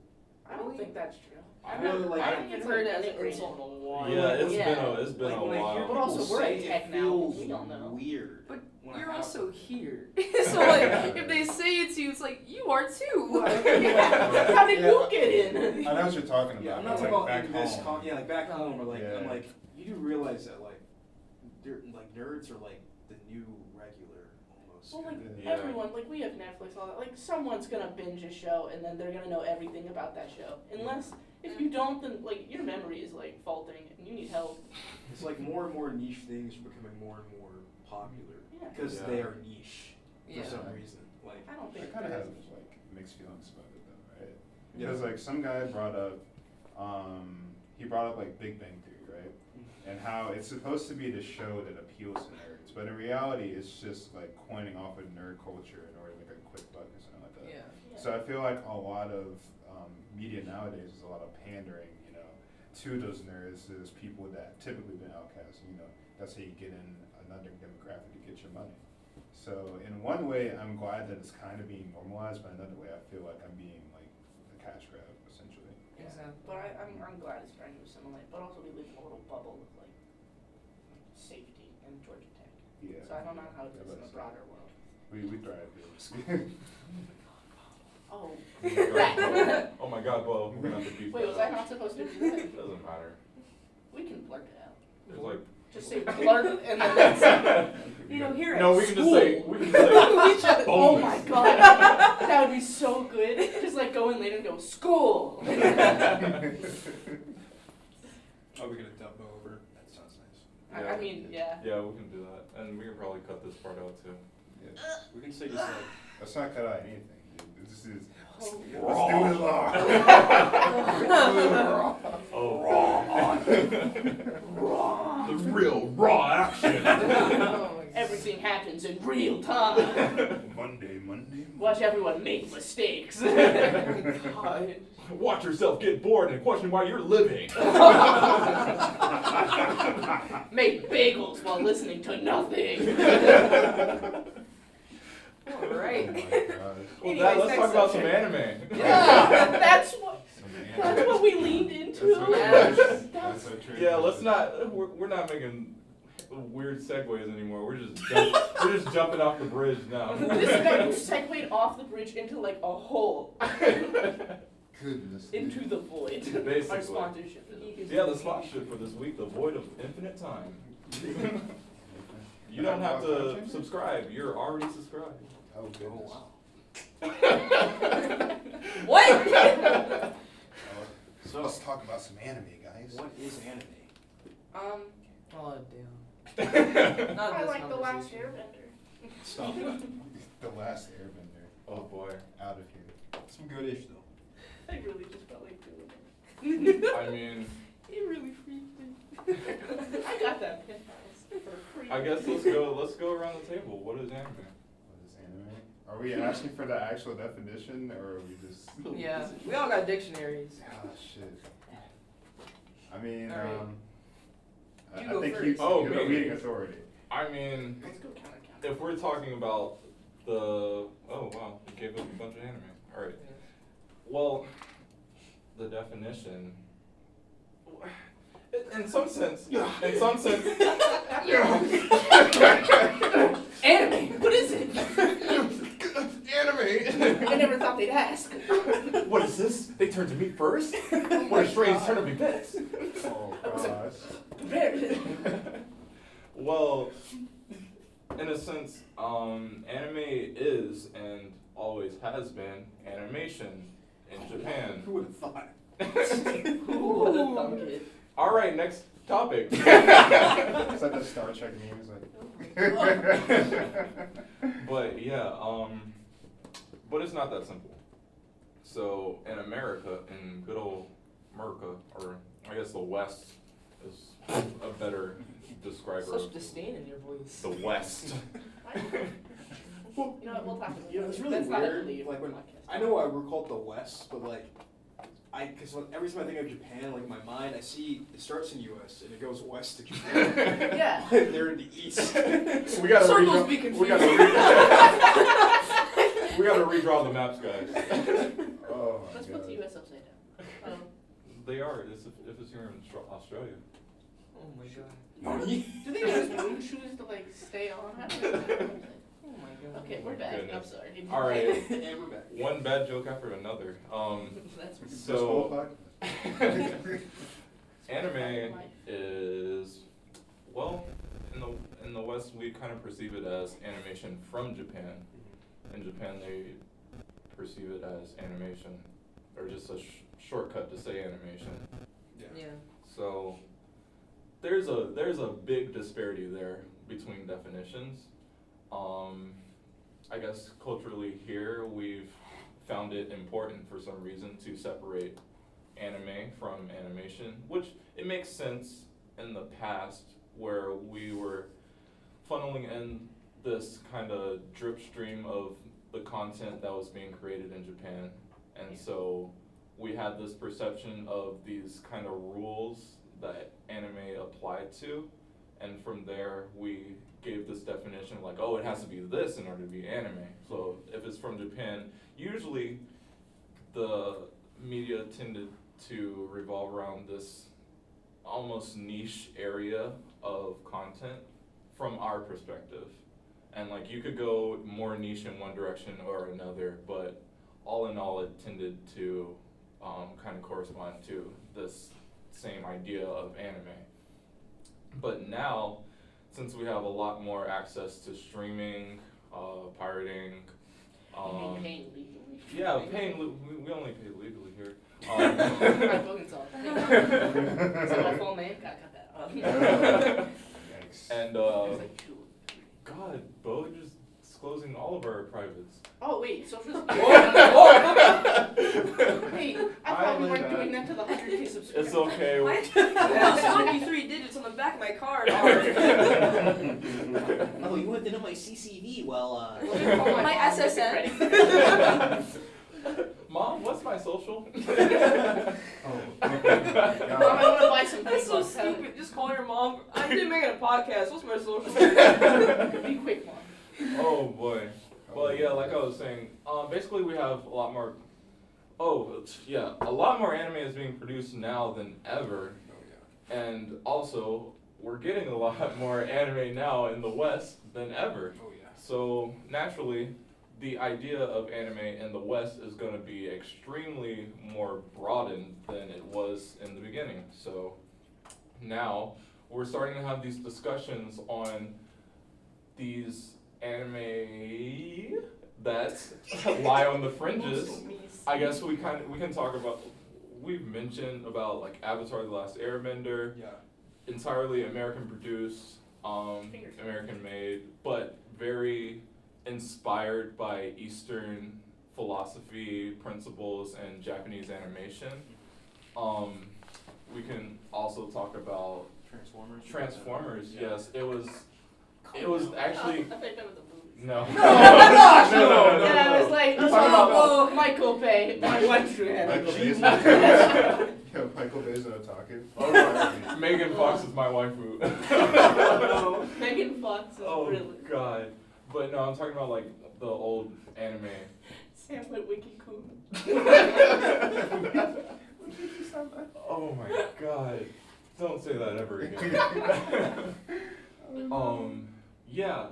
I don't think that's true. I never- really like- I I think it's heard like it as an integrated. insult in a while. Yeah, Like, it's yeah. been Like a when I hear while. But also, people we're say in it tech now, feels we don't know. weird. But when I you're have also to. here. So like, if they say it to you, it's like you are too. How did you get in? I know what you're talking about. Yeah, I'm not but, talking like, about back in this home. yeah, like back home or like I'm Yeah. like you do realize that like nerds are like the new regular almost. Well, like Yeah. everyone, like we have Netflix, all that. Like someone's gonna binge a show, and then they're gonna know everything about that show. Unless if you don't, then like your memory is like faulting, and you need help. It's like more and more niche things are becoming more and more popular Yeah. because Yeah. they are niche for Yeah. some reason. Like I don't I think kind of there have is. like mixed feelings about it though, right? Yeah. Because like some guy brought up, he brought up like Big Bang Theory, right? And how it's supposed to be the show that appeals to nerds, but in reality, it's just like coining off of nerd culture in order to make a quick buck or something like that. Yeah. Yeah. So I feel like a lot of media nowadays is a lot of pandering, to those nerds, those people that typically been outcast. That's how you get in another demographic to get your money. So in one way, I'm glad that it's kind of being normalized, but another way, I feel like I'm being like a cash grab essentially. Yeah. Exactly. But I'm glad it's starting to assimilate. But also, we live in a little bubble of like safety in Georgia Tech. Yeah. So I don't know how it is in Yeah, the that's- broader world. We thrive here. Oh. Oh my god, well, we're gonna have to beep Wait, that was I out. not supposed to do that? Doesn't matter. We can blurt it out. It's like, Just say blurt and then that's You know, here no, at we can just school, say, we can just say, Oh bonus. my god, that would be so good. Just like go in later and go, school. oh, we're gonna dub over. That sounds nice. I mean, yeah. Yeah, we can do that, and we can probably cut this part out too. Yeah. We can say just like Let's not cut out anything, dude. This is Oh. let's do it raw. Oh, raw. The real raw action. Oh my Everything happens in real time. Monday. Watch everyone make mistakes. God. Watch yourself get bored and question why you're living. Make bagels while listening to nothing. All right. Oh my gosh. Well, Anyways, Dad, let's next talk about some subject. anime. Yeah, that's what Some that's anime. what we leaned into. That's what Yes. That's That's- what true. Yeah, let's not. We're not making weird segues anymore. We're just jumping off the bridge now. This guy segued off the bridge into like a hole Goodness. into the void. Basically. Our sponsorship. is- Yeah, the sponsorship for this week, the Void of Infinite Time. You don't have to subscribe. You're already subscribed. Oh goodness. What? so. Let's talk about some anime, guys. What is anime? Oh damn. Not I this like the Last conversation. Airbender. Stop that. The Last Airbender. Oh boy. Out of here. Some good ish though. I really just felt like doing it. I mean, It really freaked me. I got that penthouse for free. I guess let's go around the table. What is anime? What is anime? Are we asking for the actual definition, or are we just? Yeah, we all got dictionaries. Oh shit. I mean, All right. I You go think first. you. Oh, you're the me. reading authority. I mean, Let's go counter. if we're talking about the oh wow, you gave us a bunch of anime. All right. Well, the definition. In some sense, Anime. What is it? anime. I never thought they'd ask. What is this? They turned to meat first? What a strange turn of events. Oh was gosh. Very. Well, in a sense, anime is and always has been animation in Japan. Who would have thought? Who would have thunk it? All right, next topic. It's like the Star Trek meme. It's like. But yeah, but it's not that simple. So in America, in good old America, or I guess the West is a better describer Such of disdain in your voice. the West. Well, You know what? We'll talk about you know, it. it's really That's not weird. really a Like when podcast. I know why we're called the West, but like, because every time I think of Japan, like in my mind, I see it starts in U.S. and it goes west to Japan. Yeah. They're in the east. We gotta Circles be we gotta we gotta redraw the maps, guys. Oh my Let's god. put the U.S. upside down. They are. If it's here in Australia. Oh my god. Nani? Do they use moon shoes to like stay on? Oh my god. Okay, we're back. I'm Goodness. sorry. All right. And we're back. One bad joke after another. That's This whole So podcast? anime is, well, in the West we kind of perceive it as animation from Japan. In Japan they perceive it as animation, or just a shortcut to say animation. Yeah. So there's a big disparity there between definitions. I guess culturally here we've found it important for some reason to separate anime from animation, which it makes sense in the past where we were funneling in this kind of drip stream of the content that was being created in Japan. And so we had this perception of these kind of rules that anime applied to, and from there we gave this definition like, oh, it has to be this in order to be anime. So if it's from Japan, usually the media tended to revolve around this almost niche area of content from our perspective. And like you could go more niche in one direction or another, but all in all it tended to kind of correspond to this same idea of anime. But now, since we have a lot more access to streaming, pirating, And paying legally. yeah, we only pay legally here. My phone song. Is that my full name? Gotta cut that off. Yikes. And It's like two. God, Bo just disclosing all of our privates. Oh wait, social Whoa! Wait, I thought we weren't doing that to the 100K subscribers. It's okay. I found you 3 digits on the back of my card. Oh, you want to know my CCV? Well, My SSN. Mom, what's my social? Oh, Mom, I want to buy some That's so big bucks. stupid. Just call your mom. I didn't make it a podcast. What's my social? Be quick, Mom. Oh boy. Well, yeah, like I was saying, basically we have a lot more. A lot more anime is being produced now than ever, and also we're getting a lot more anime now in the West than ever. Oh yeah. So naturally, the idea of anime in the West is going to be extremely more broadened than it was in the beginning. So now we're starting to have these discussions on these anime that lie on the fringes. I guess we can talk about. We've mentioned about like Avatar: The Last Airbender, Yeah. entirely American produced, American made, but very inspired by Eastern philosophy, principles, and Japanese animation. We can also talk about Transformers. Transformers. Yes, it was actually I thought that was a movie. no. Yeah, I was like, You're talking about- oh, Michael Bay, my wonderland. Michael Bay's Yo, Michael Bay's not talking. Oh, Megan Fox is my waifu. No, Megan Fox is Oh really. God. But no, I'm talking about like the old anime. Sam Witwicky Coon. Oh my God. Don't say that ever again. Yeah,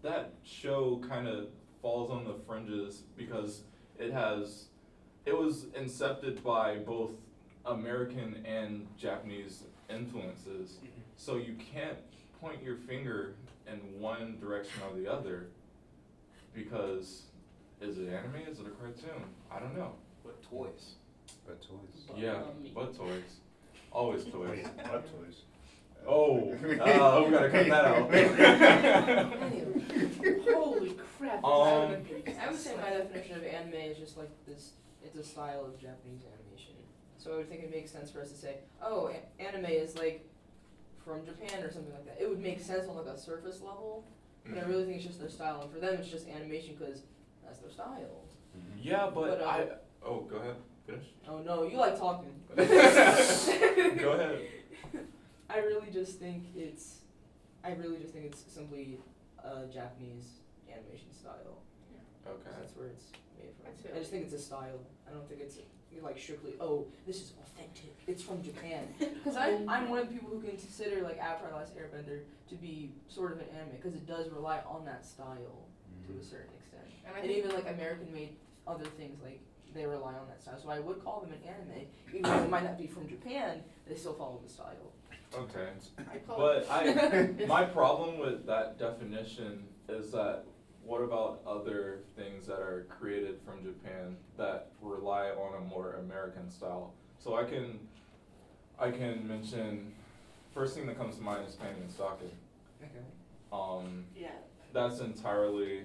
that show kind of falls on the fringes because it was incepted by both American and Japanese influences. So you can't point your finger in one direction or the other because is it anime? Is it a cartoon? I don't know. But toys. But toys. Yeah, but toys. Always toys. Wait, what toys? Oh, we gotta cut that out. Holy crap. Um, this is I would say my definition of anime is just like this it's a style of Japanese animation. So I would think it makes sense for us to say, oh, anime is like from Japan or something like that. It would make sense on like a surface level, but I really think it's just their style, and for them it's just animation because that's their style. Yeah, but But, I. Oh, go ahead. Finish. Oh no, you like talking. Go ahead. I really just think it's simply a Japanese animation style. Okay. That's where it's made from. I see. I just think it's a style. I don't think it's like strictly, oh, this is authentic. It's from Japan. Because I'm one of the people who can consider like Avatar: The Last Airbender to be sort of an anime because it does rely on that style to a certain extent. And I And think even like American made other things like they rely on that style. So I would call them an anime, even though it might not be from Japan. They still follow the style. Okay. I call But my problem with that definition is that what about other things that are created from Japan that rely on a more American style? So I can mention, first thing that comes to mind is Panty and Stocking. Okay. yeah. That's entirely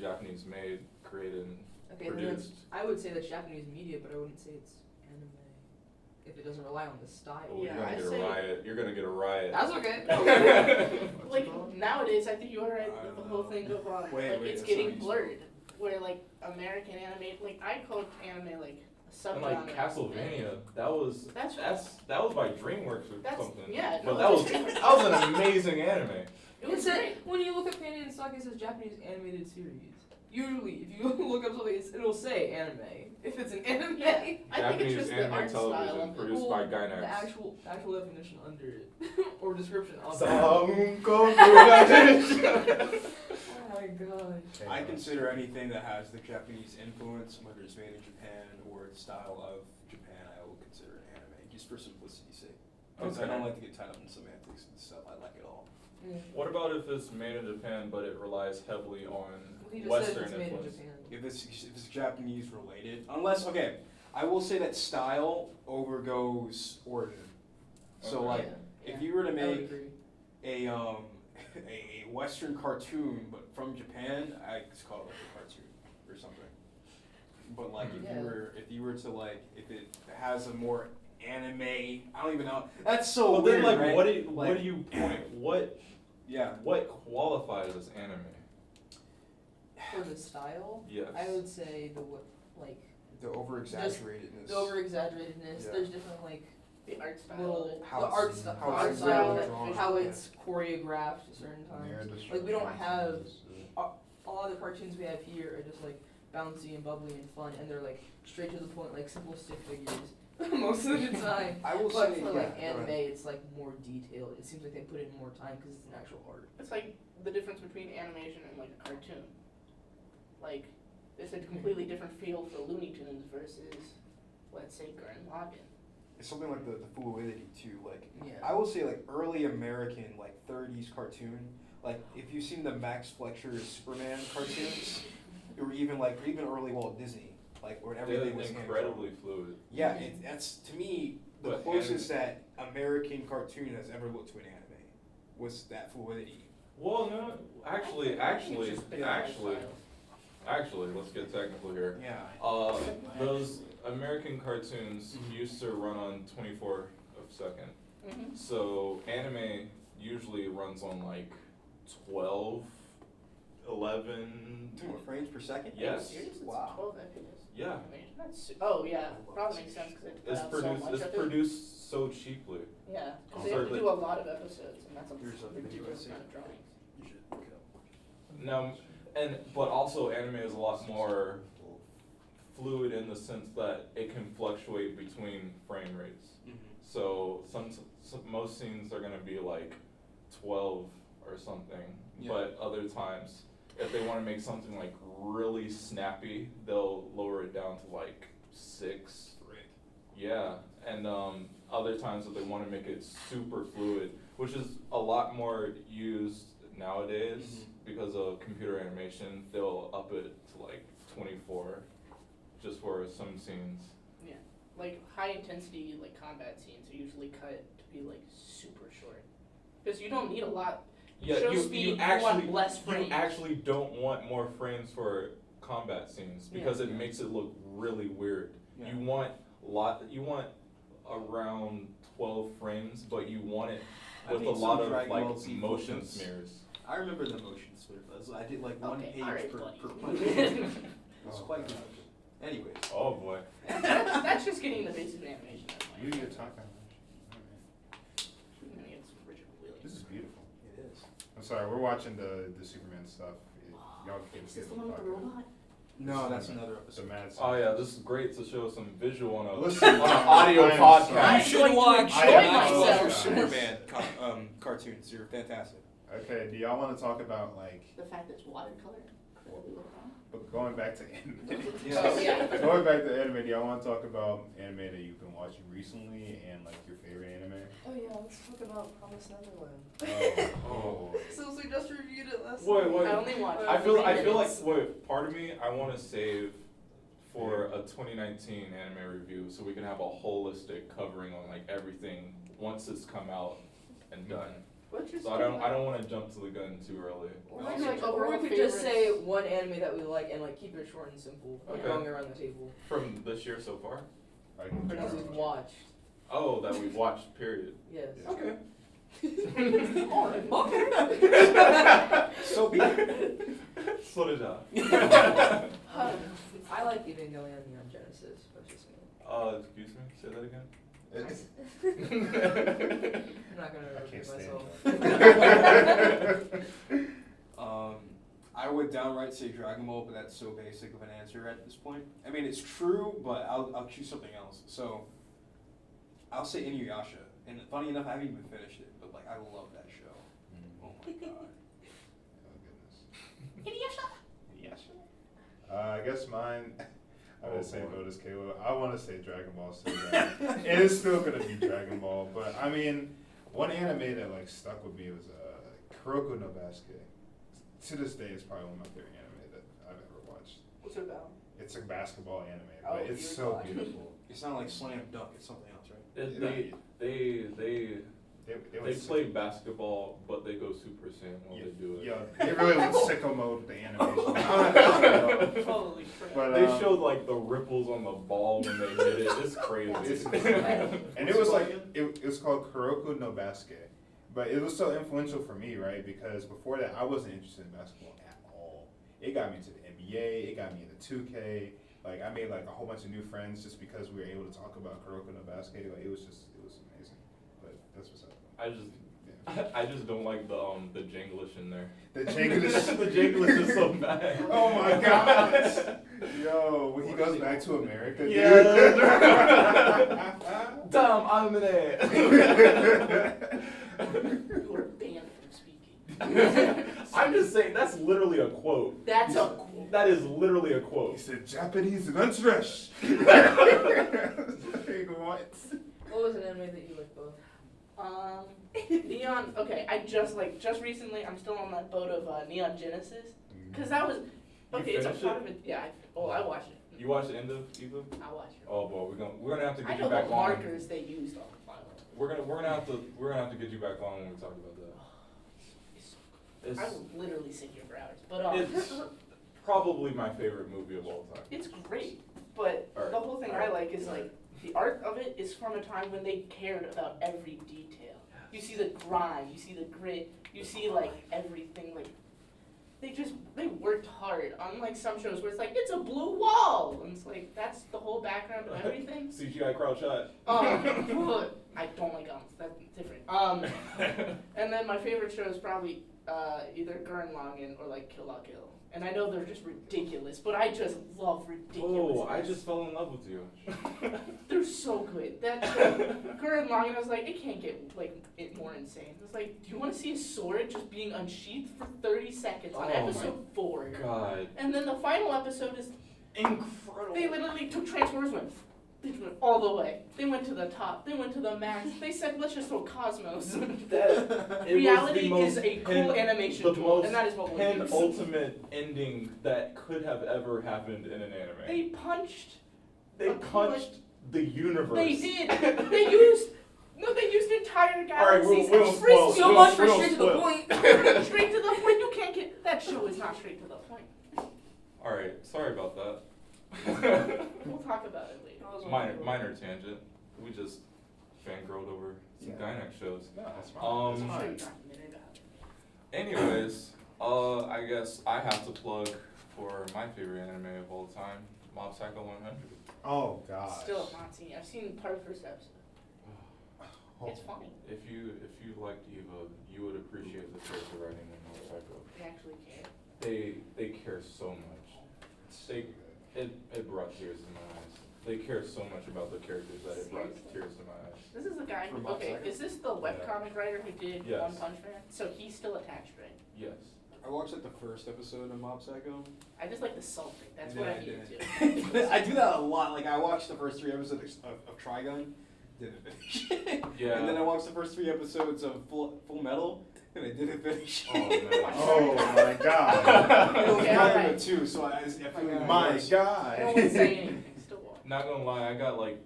Japanese made, created, and Okay, then produced. I would say that's Japanese media, but I wouldn't say it's anime if it doesn't rely on the style. Oh, Yeah, you're gonna I get a say- riot. You're gonna get a riot. That's okay. No, like nowadays, I think you are right with the whole thing of Wait, like wait, it's that's getting not useful. blurred. Where like American anime, like I call anime like a And subgenre. like Castlevania, that was That's by DreamWorks or That's- something. yeah, But no, that was it's- that was an amazing anime. It was It said, great. when you look at Panty and Stocking, it says Japanese animated series. Usually, if you look up something, it'll say anime. If it's an anime, Yeah, I think it's Japanese just the anime art style television of it. produced Well, by the Gainax. actual definition under it or description of it. Some go Oh my god. I consider anything that has the Japanese influence, whether it's made in Japan or the style of Japan, I will consider an anime, just for simplicity's sake. Because I Okay. don't like to get tied up in semantics and stuff. I like it all. Yeah. What about if it's made in Japan but it relies heavily on He just Western said it's made in influence? Japan. If it's Japanese related, unless okay, I will say that style overgoes origin. So Okay. like, Yeah. if you were to I would make agree. a a Western cartoon but from Japan, I just call it like a cartoon or something. But like Yeah. if you were to like if it has a more anime, I don't even know. That's so Well, weird, then, like, right? what do Like, you point? Yeah. What qualifies as anime? For the style, Yes. I would say like The over exaggeratedness. the over exaggeratedness. Yeah. There's different like The art style. little of it. How the it's- art style, how art it's style, really drawn, how yeah. it's choreographed at certain times. Like we don't have a lot of the cartoons we have here are just like bouncy and bubbly and fun, and they're like straight to the point, like simple stick figures most of the time. I will But say, for yeah, like go anime, ahead. it's like more detailed. It seems like they put in more time because it's an actual art. It's like the difference between animation and like a cartoon. Like, it's a completely different feel for Looney Tunes versus, let's say, Gurren Lagann. It's something like the fluidity too. Like Yeah. I will say like early American like 30s cartoon. Like if you've seen the Max Fletcher Superman cartoons, or even early Walt Disney, like where everything was incredibly fluid. Yeah, that's to me the But closest that American cartoon has ever looked to an anime was that fluidity. Well, no, actually, It's just big art style. let's get technical here. Yeah. Those American cartoons used to run on 24 of second. Mm-hmm. So anime usually runs on like 12, 11. What, frames per second? Yes. Serious? It's Wow. 12 FPS. Yeah. Animation. Oh yeah, probably makes sense because it It's put out so much produced. It's of it. produced so cheaply. Yeah, because Oh. they have to Sorry, do a lot of episodes, and that's a Here's a video ridiculous I amount of drawings. You should look it up. Now, but also anime is a lot more fluid in the sense that it can fluctuate between frame rates. So most scenes are gonna be like 12 or something, Yeah. but other times, if they want to make something like really snappy, they'll lower it down to like 6. Right. Yeah, and other times if they want to make it super fluid, which is a lot more used nowadays because of computer animation, they'll up it to like 24, just for some scenes. Yeah, like high intensity like combat scenes are usually cut to be like super short, because you don't need a lot. Yeah, Show you speed, you actually want less frames. you actually don't want more frames for combat scenes because it makes it look really weird. Yeah. You want around 12 frames, but you want it I with a need lot some of Dragon like Ball Z motion footnotes. smears. I remember the motion splitters. I did like one Okay, page alright, per buddy. punch. It's quite good. Anyways, Oh boy. That's just getting the basic animation. That's fine. You get talking. Alright. I'm gonna get some Richard Williams. This is beautiful. it is. I'm sorry, we're watching the Superman stuff. Y'all can't Is see this the the one with the podcast. robot? No, that's another The episode. Mad Oh yeah, this is great to show some visual on a Listen, on an audio I'm podcast. sorry. I'm You should going to watch enjoy I the myself. know. Superman cartoons. They're fantastic. Okay, do y'all want to talk about like, The fact that it's watercolor. but going back to anime? Oh, yeah. Going back to anime, do y'all want to talk about anime that you've been watching recently and like your favorite anime? Oh yeah, let's talk about Promised Neverland. Oh. Since we just reviewed it last Wait, night. wait. I only watched. I feel 3 like minutes. part of me I want to save for a 2019 anime review so we can have a holistic covering on like everything once it's come out and done. What's your So I don't want to jump to the gun too early. Or Like, we like, could, or overall we could just say favorites. one anime that we like and like keep it short and simple, like Okay. going around the table. From this year so far? Like, Or that we've watched. Oh, that we've watched, period. Yes. Yeah. Okay. So be it. Slow it down. I like Evangelion Neon Genesis. That's just me. Excuse me, say that again? I'm not gonna I repeat can't myself. stand I would downright say Dragon Ball, but that's so basic of an answer at this point. I mean, it's true, but I'll choose something else. So, I'll say Inuyasha. And funny enough, I haven't even finished it, but like, I love that show. Oh my god. Oh goodness. Yes. I guess mine. I would say vote as Caleb. I want to say Dragon Ball so bad. It is still gonna be Dragon Ball, but I mean, one anime that like stuck with me was Kuroko no Basuke. To this day, it's probably one of my favorite anime that I've ever watched. What's it about? It's a basketball anime, Oh, but it's dear so God. beautiful. It's not like Slam Dunk, it's something else, right? They play basketball, but they go Super Saiyan while they do it. Yeah, it really went sicko mode with the animation. Holy crap. But, They showed like the ripples on the ball when they hit it. It's crazy. It's and it was like it was called Kuroko no Basuke, but it was so influential for me, right? Because before that, I wasn't interested in basketball at all. It got me into the NBA. It got me into 2K. Like I made like a whole bunch of new friends just because we were able to talk about Kuroko no Basuke. Like it was amazing. But that's what's up. I just don't like the Janglish in there. The Janglish. The Janglish is so bad. Oh my god! Yo, when he goes back to America, dude. Damn, I'm in there. You were banned from speaking. I'm just saying that's literally a quote. That's a That is literally a He quote. said Japanese lunch rush. What? What was an anime that you liked, both? Neon. Okay, I just recently. I'm still on that boat of Neon Genesis, because that was okay. It's a finished part it? of it. Yeah. I watched it. You watched the end of Eva? I watched it. Oh boy, we're gonna have to I get know you back the on. markers they used on the final. We're gonna have to get you back on when we talk about that. It's I will literally sit here for hours, but it's probably my favorite movie of all time. it's great. But Alright. the whole thing I like is like the art of it is from a time when they cared about every detail. You see the grind, you see the grit, you see like everything. Like they worked hard. Unlike some shows where it's like it's a blue wall, and it's like that's the whole background of everything. CGI crowd shot. I don't like guns. That's different. And then my favorite show is probably either Gurren Lagann or like Kill la Kill. And I know they're just ridiculous, but I just love ridiculous. Oh, I just fell in love with you. They're so good. That show, Gurren Lagann, I was like, it can't get like it more insane. It's like, do you want to see a sword just being unsheathed for 30 seconds on Oh my episode 4? God, And then the final episode is incredible. they literally took Transformers they went all the way. They went to the top. They went to the max. They said, let's just throw Cosmos. Reality is a cool animation the tool, most and that is what we'll use. penultimate ending that could have ever happened in an anime. They punched. They a punched the universe. They did. They used entire galaxies we'll and spoil- frisbees. So we much for don't straight to the spoil. point. Straight to the point. You can't get that show is not straight to the point. Alright, sorry about that. We'll talk about it later. Minor tangent. We just fangirled over some Yeah. Gynex shows. No, that's fine. Um, That's I'm sure fine. you talked a minute about it. Anyways, I guess I have to plug for my favorite anime of all time, Mob Psycho 100. Oh gosh. Still have not seen it. I've seen part of the first episode. Oh. It's funny. If you liked Eva, you would appreciate the character writing in Mob Psycho. They actually care. They care so much. They it brought tears to my eyes. They care so much about the characters that it brought Seriously? tears to my eyes. This is the guy who, From Mob okay, Psycho? is this the webcomic writer who did Yes. One Punch Man? So he's still attached, right? Yes. I watched like the first episode of Mob Psycho. I just like the salting. That's and what I then needed didn't. to. I do that a lot. Like I watched the first 3 episodes of Trigun, didn't finish. Yeah. And then I watched the first 3 episodes of Full Metal, and I didn't finish. Oh, man. Oh my god. It was Okay, Dragon alright. Ball 2, so I feel like My worse. No god. one's saying anything. Still watch. Not gonna lie, I got like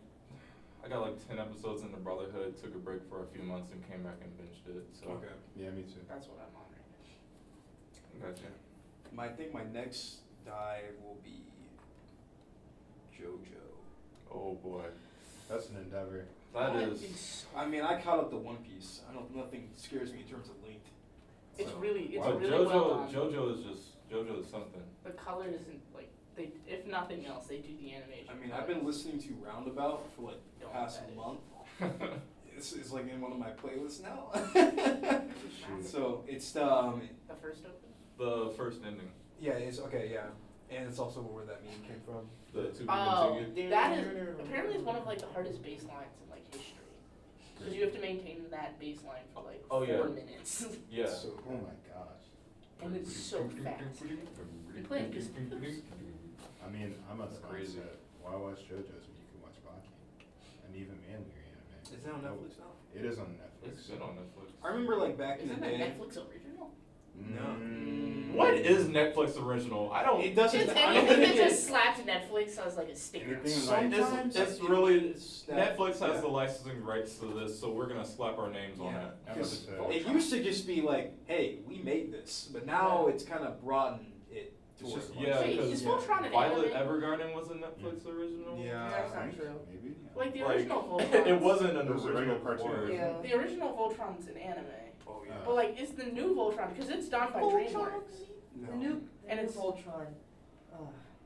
10 episodes into Brotherhood, took a break for a few months and came back and binged it. So Okay. Yeah, me too. That's what I'm on right gotcha. I think my next dive will be JoJo. Oh boy. That's an endeavor. That now. is I mean, I caught up to One Piece. Nothing scares me in terms of length. It's So- really, it's but really well done. JoJo is something. The color isn't like they. If nothing else, they do the animation. I mean, I've been listening to Roundabout for like the Don't past know what that month. It's like in one of my playlists now. Shoot. So it's The first open. The first ending. yeah, it's okay, yeah, and it's also where that meme came from. The to be Oh, continued. that is apparently it's one of like the hardest bass lines in like history. Because you have to maintain that bass line for like Oh, 4 yeah. minutes. Yeah. So Oh my gosh. And it's so fast. You play it just I mean, I'm a That's crazy. mindset. Why watch JoJo's when you can watch Baki? An even manlier anime. is that on Netflix now? It is on Netflix. It's been on Netflix. I remember like back in the Isn't that day. Netflix original? Mm. What is Netflix original? I don't. It doesn't. Just I don't anything think that it- just slapped Netflix as like a sticker. Anything like Sometimes It's like, really it's that- Netflix has yeah. the licensing rights to this, so we're gonna slap our names on Yeah. it. I'm about to Because say. it used to just be like, hey, we made this, but now it's kind of broadened it It's towards. just- Yeah, Wait, because is Voltron an Violet anime? Evergarden was a Netflix original. Yeah. That's I not think true. Maybe. Like the Like, original Voltron. it wasn't an It was a original regular cartoon. before. Yeah. The original Voltron's an anime. Oh yeah. But like, it's the new Voltron because it's done by DreamWorks. No. The new And it's- Voltron.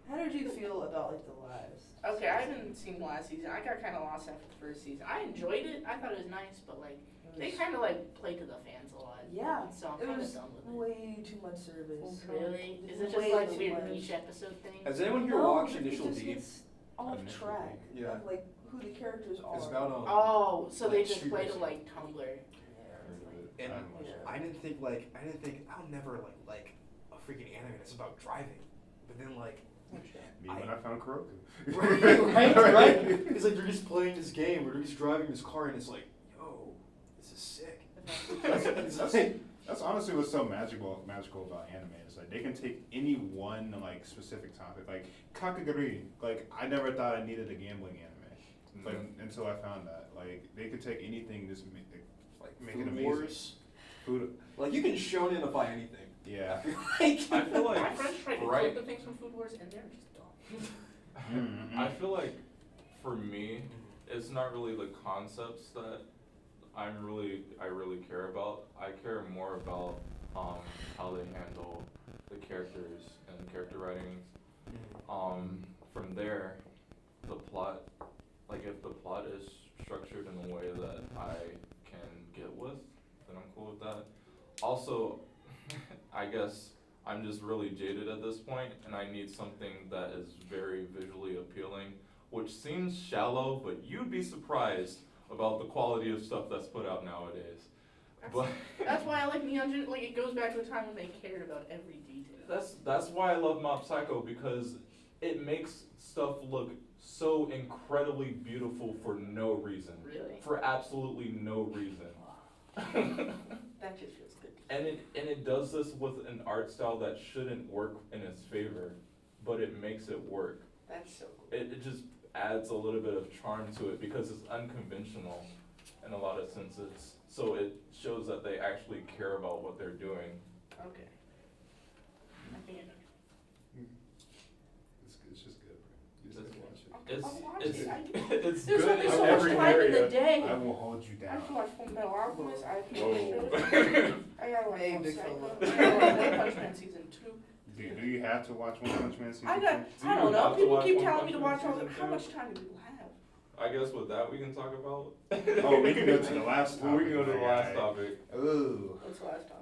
How did you feel about like the last? Okay, I haven't seen the last season. I got kind of lost after the first season. I enjoyed it. I thought it was nice, but like they kind of like play to the fans a lot. Yeah, So I'm it kind of was done with it. way too much service. Really? Is it Way just like too weird much. niche episode thing? Has anyone here No, watched it Initial just D? gets off Initial track. D. Yeah. Of, like who the characters are. It's about Oh, so they like just street play to racing. like Tumblr. And Yeah. I didn't think I'll never like a freaking anime that's about driving, but then like. Me when I found Kuroku. right? It's like they're just playing this game, or they're just driving this car, and it's like, yo, this is sick. It's like- That's honestly what's so magical about anime. It's like they can take any one like specific topic, like Kakaguri. Like I never thought I needed a gambling anime, like until I found that. Like they could take anything, just make it Food amazing. Wars. Food. Like you can shonenify anything. Yeah. Like, I feel My like friends tried to right. clip the things from Food Wars, and they're just dumb. Mm-hmm. I feel like for me, it's not really the concepts that I really care about. I care more about how they handle the characters and character writings. From there, the plot, like if the plot is structured in a way that I can get with, then I'm cool with that. Also, I guess I'm just really jaded at this point, and I need something that is very visually appealing, which seems shallow, but you'd be surprised about the quality of stuff that's put out nowadays. But That's why I like Neon Genesis. Like it goes back to a time when they cared about every detail. that's why I love Mob Psycho, because it makes stuff look so incredibly beautiful for no reason. Really? For absolutely no reason. That just feels good. And it does this with an art style that shouldn't work in its favor, but it makes it work. That's so cool. It just adds a little bit of charm to it because it's unconventional in a lot of senses. So it shows that they actually care about what they're doing. Okay. I think I know. It's I'll watch it's it. it's There's good only in so much every time in area. the day. I will hold you I down. have to watch Fullmetal Alchemist. I have to Whoa. watch I gotta watch Hey, Mob big Psycho. fella. I gotta watch One Punch Man season 2. Do you have to watch One Punch Man season I 2? got. Do I you don't know. have to People watch keep One telling me Punch to Man watch all. season How 2? much time do people have? I guess with that we can talk about. Oh, we can go to the last topic. Well, we can go to the my last guy. topic. Ooh. What's the last time?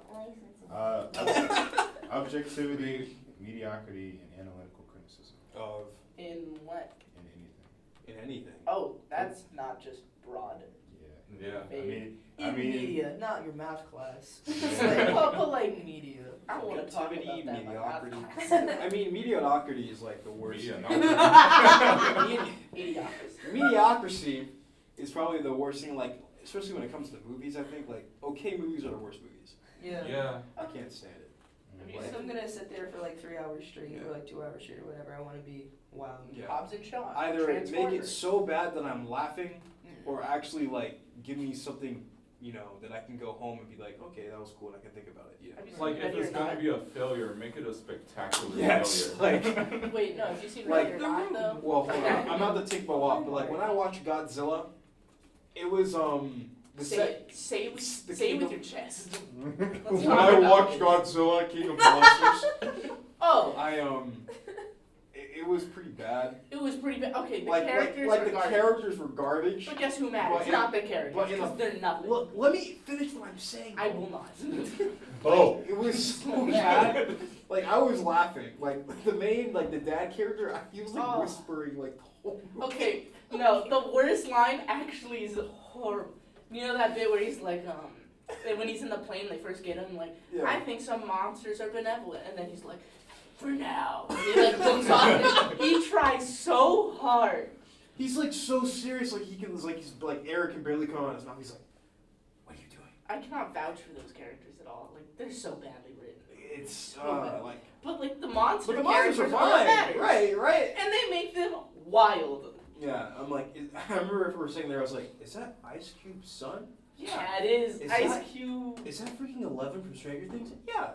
Objectivity, mediocrity, and analytical criticism Of In what? in anything. in anything. Oh, that's not just broad. Yeah. Yeah. I In mean, media, not your math class. But like, Media. I don't want to talk about Objectivity, that. in my mediocrity. math class. I mean, mediocrity is like the worst. Media, Idiocracy. Mediocrity is probably the worst thing. Like, especially when it comes to movies, I think like okay movies are the worst movies. Yeah. Yeah. I can't stand it. If I'm gonna sit there for like 3 hours straight or like 2 hours straight or whatever, I want to be wow. Yeah. Hobbs and Shaw. Either make it Transformers. so bad that I'm laughing, or actually like give me something, you know, that I can go home and be like, okay, that was cool, and I can think about it. Yeah. Have you It's like seen if Ready or it's gonna Not? be a failure, make it a spectacular Yes. failure. Like, Wait, no. Have you seen Like- Ready or Not though? well, hold on. I'm not to take my off, but like when I watched Godzilla, it was the Say set. it. Say it. the Say it with kingdom- your chest. When I watched Godzilla, King of Monsters, Oh, it was pretty bad. it was pretty bad. Okay, the Like characters like are the garbage. characters were garbage. But guess who matters? But in- Not the characters, but in because a- they're nothing. Look, let me finish what I'm saying. I will not. Oh. It was so bad. Like I was laughing. Like the main, like the dad character, he was like Oh. whispering like the whole movie. Okay, no, the worst line actually is horrible. You know that bit where he's like, when he's in the plane, they first get him, like, Yeah. I think some monsters are benevolent, and then he's like, for now. And he like jumps off. He tries so hard. He's like so serious. Like he's like air can barely come out of his mouth. He's like, what are you doing? I cannot vouch for those characters at all. Like they're so badly written. It's like, but like the monster but the monsters characters are are what fine. matters. Right. And they make them wild. Yeah, I'm like, I remember if we were sitting there, I was like, is that Ice Cube's son? Yeah, it is. Is Ice that- Cube. Is that freaking 11 from Stranger Things? Yeah.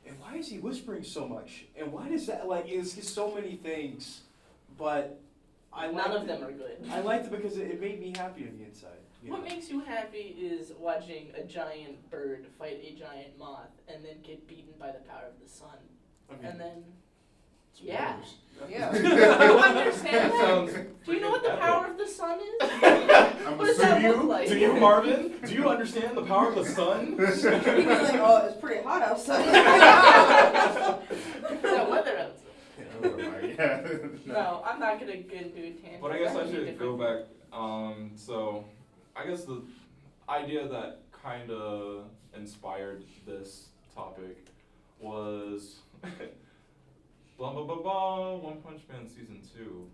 And why is he whispering so much? And why does that, like, it's just so many things. But I None liked of it. them are good. I liked it because it made me happy on the inside. You What know? makes you happy is watching a giant bird fight a giant moth and then get beaten by the power of the sun. I mean, And then, It's yeah. worse. Yeah. Do you understand That that? sounds Do you know what the freaking power of the sun is? I'm What does that assuming look like? Do you, Marvin? Do you understand the power of the sun? You'd be like, oh, it's pretty hot outside. The weather outside. Oh my god. No, I'm not gonna get into a tangent. But I guess I That's should go different. back. So, I guess the idea that kind of inspired this topic was blah blah blah blah. One Punch Man season 2.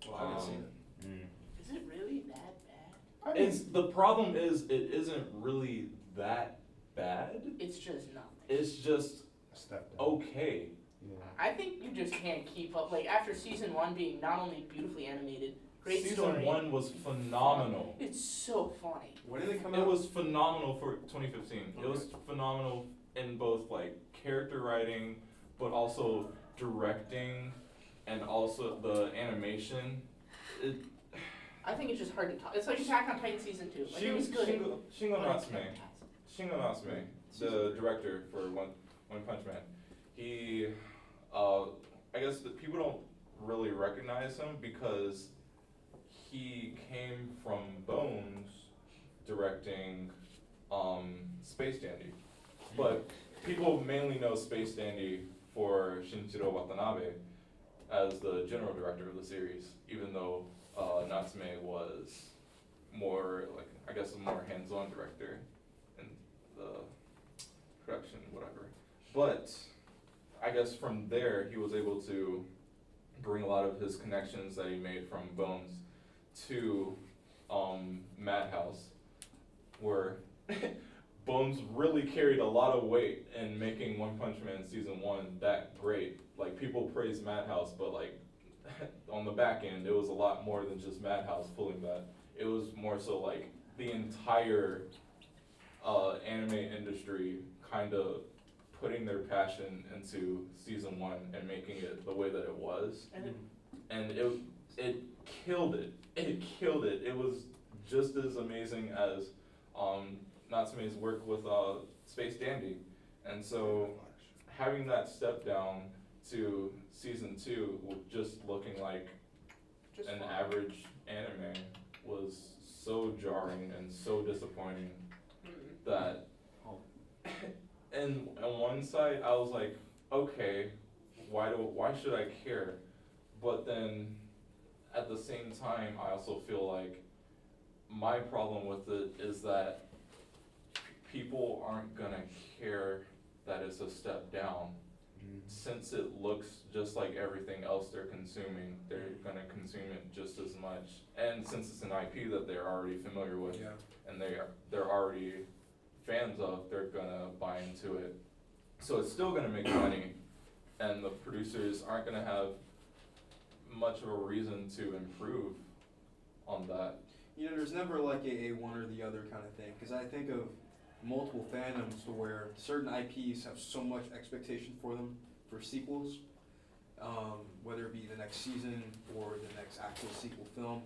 Well, I haven't seen it. Is it really that bad? I mean, It's the problem is it isn't really that bad. It's just nothing. It's just a step down. okay. Yeah. I think you just can't keep up. Like after season 1 being not only beautifully animated, great Season story. 1 was phenomenal. It's so funny. When did it come It out? was phenomenal for 2015. It was phenomenal in both like character writing, but also directing, and also the animation. It, I think it's just hard to talk. It's like Attack on Titan season 2. Like it was good. Shingo Natsume, the director for One Punch Man, he, I guess that people don't really recognize him because he came from Bones directing Space Dandy. But people mainly know Space Dandy for Shinichiro Watanabe as the general director of the series, even though Natsume was more, like, I guess a more hands-on director in the production, whatever. But I guess from there, he was able to bring a lot of his connections that he made from Bones to Madhouse, where Bones really carried a lot of weight in making One Punch Man season 1 that great. Like, people praise Madhouse, but like on the back end, it was a lot more than just Madhouse pulling that. It was more so like the entire anime industry kind of putting their passion into season 1 and making it the way that it was. And And it killed it. It killed it. It was just as amazing as Natsume's work with Space Dandy. And so having that step down to season 2 with just looking like Just an fine. average anime was so jarring and so disappointing Mm. that and on one side I was like, okay, why should I care? But then at the same time I also feel like my problem with it is that people aren't gonna care that it's a step down. Since it looks just like everything else they're consuming, they're gonna consume it just as much. And since it's an IP that they're already familiar with Yeah. and they're already fans of, they're gonna buy into it. So it's still gonna make money, and the producers aren't gonna have much of a reason to improve on that. You know, there's never like a one or the other kind of thing, because I think of multiple fandoms to where certain IPs have so much expectation for them for sequels, whether it be the next season or the next actual sequel film.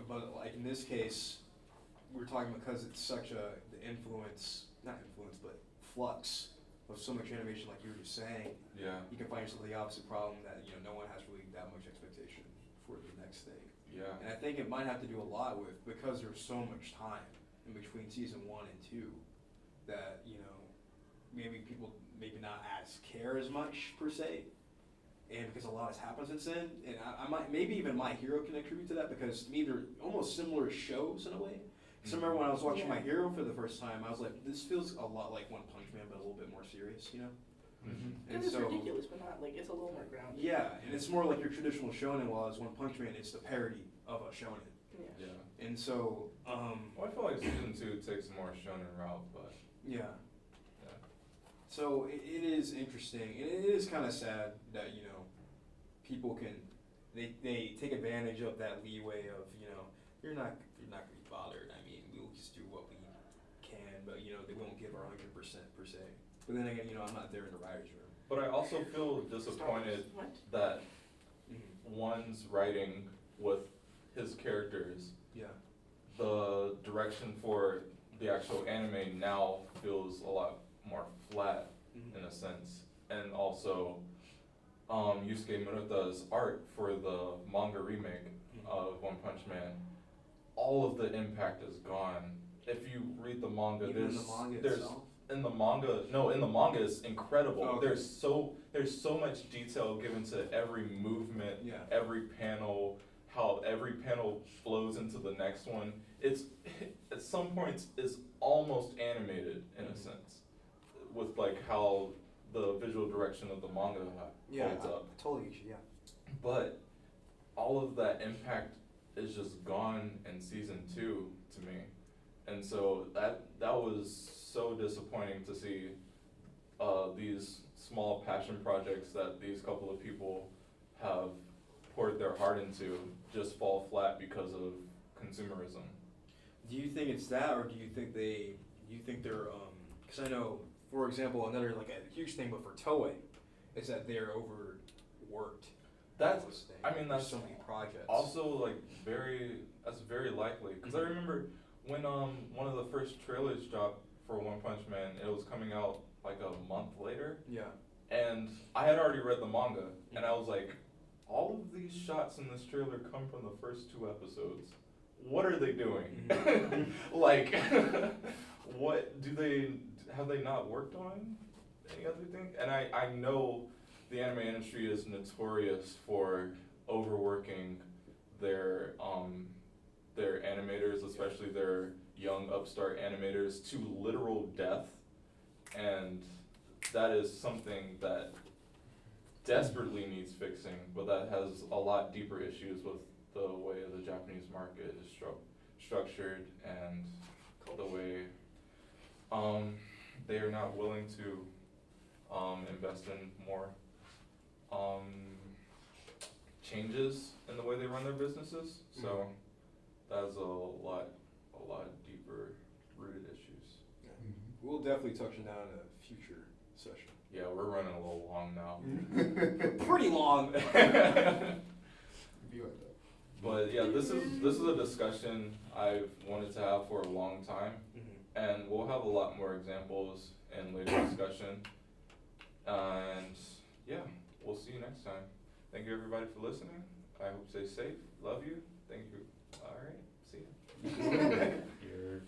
But like in this case, we're talking because it's such a not influence, but flux of so much animation, like you were just saying. Yeah. You can find yourself the opposite problem that no one has really that much expectation for the next thing. Yeah. And I think it might have to do a lot with, because there's so much time in between season 1 and 2, that, maybe people maybe not as care as much per se, and because a lot has happened since then, and I might, maybe even My Hero can attribute to that, because to me they're almost similar shows in a way. Because I remember when I was watching Yeah. My Hero for the first time, I was like, this feels a lot like One Punch Man, but a little bit more serious, Mhm. And Because it's so, ridiculous, but not like it's a little more grounded. yeah, and it's more like your traditional shonen, while as One Punch Man, it's the parody of a shonen. Yeah. Yeah. And so, Well, I feel like season 2 takes a more shonen route, but yeah. yeah. So it is interesting, and it is kind of sad that people can they take advantage of that leeway of you're not gonna be bothered. I mean, we'll just do what we can, but they won't give our 100% per se. But then again, I'm not there in the writers' room. But I also feel disappointed What? that Mm-hmm. one's writing with his characters, Yeah. the direction for the actual anime now feels a lot more flat Mm-hmm. in a sense. And also, Yusuke Murata's art for the manga remake of One Punch Man, all of the impact is gone. If you read the manga, Even in there's the manga there's itself? in the manga it's incredible. Oh, okay. There's so much detail given to every movement, Yeah. every panel, how every panel flows into the next one. It's at some points is almost animated in a sense, with like how the visual direction of the manga holds up. totally get you, yeah. But all of that impact is just gone in season 2 to me. And so that was so disappointing to see these small passion projects that these couple of people have poured their heart into just fall flat because of consumerism. Do you think it's that, or do you think they're, because I know, for example, another like a huge thing, but for Toei, is that they're overworked. That's, Those things. I mean, There's that's so many projects. also like that's very likely. Because I remember when one of the first trailers dropped for One Punch Man, it was coming out like a month later. Yeah. And I had already read the manga, and I was like, all of these shots in this trailer come from the first 2 episodes. What are they doing? Like, what have they not worked on any other thing? And I know the anime industry is notorious for overworking their animators, especially their young upstart animators, to literal death. And that is something that desperately needs fixing, but that has a lot deeper issues with the way the Japanese market is structured and the way they are not willing to invest in more changes in the way they run their businesses. So that's a lot deeper rooted issues. We'll definitely touch on that in a future session. Yeah, we're running a little long now. Pretty long. Be like that. But yeah, this is a discussion I've wanted to have for a long time, and we'll have a lot more examples in later discussion. And yeah, we'll see you next time. Thank you everybody for listening. I hope you stay safe. Love you. Thank you. All right. See you. You're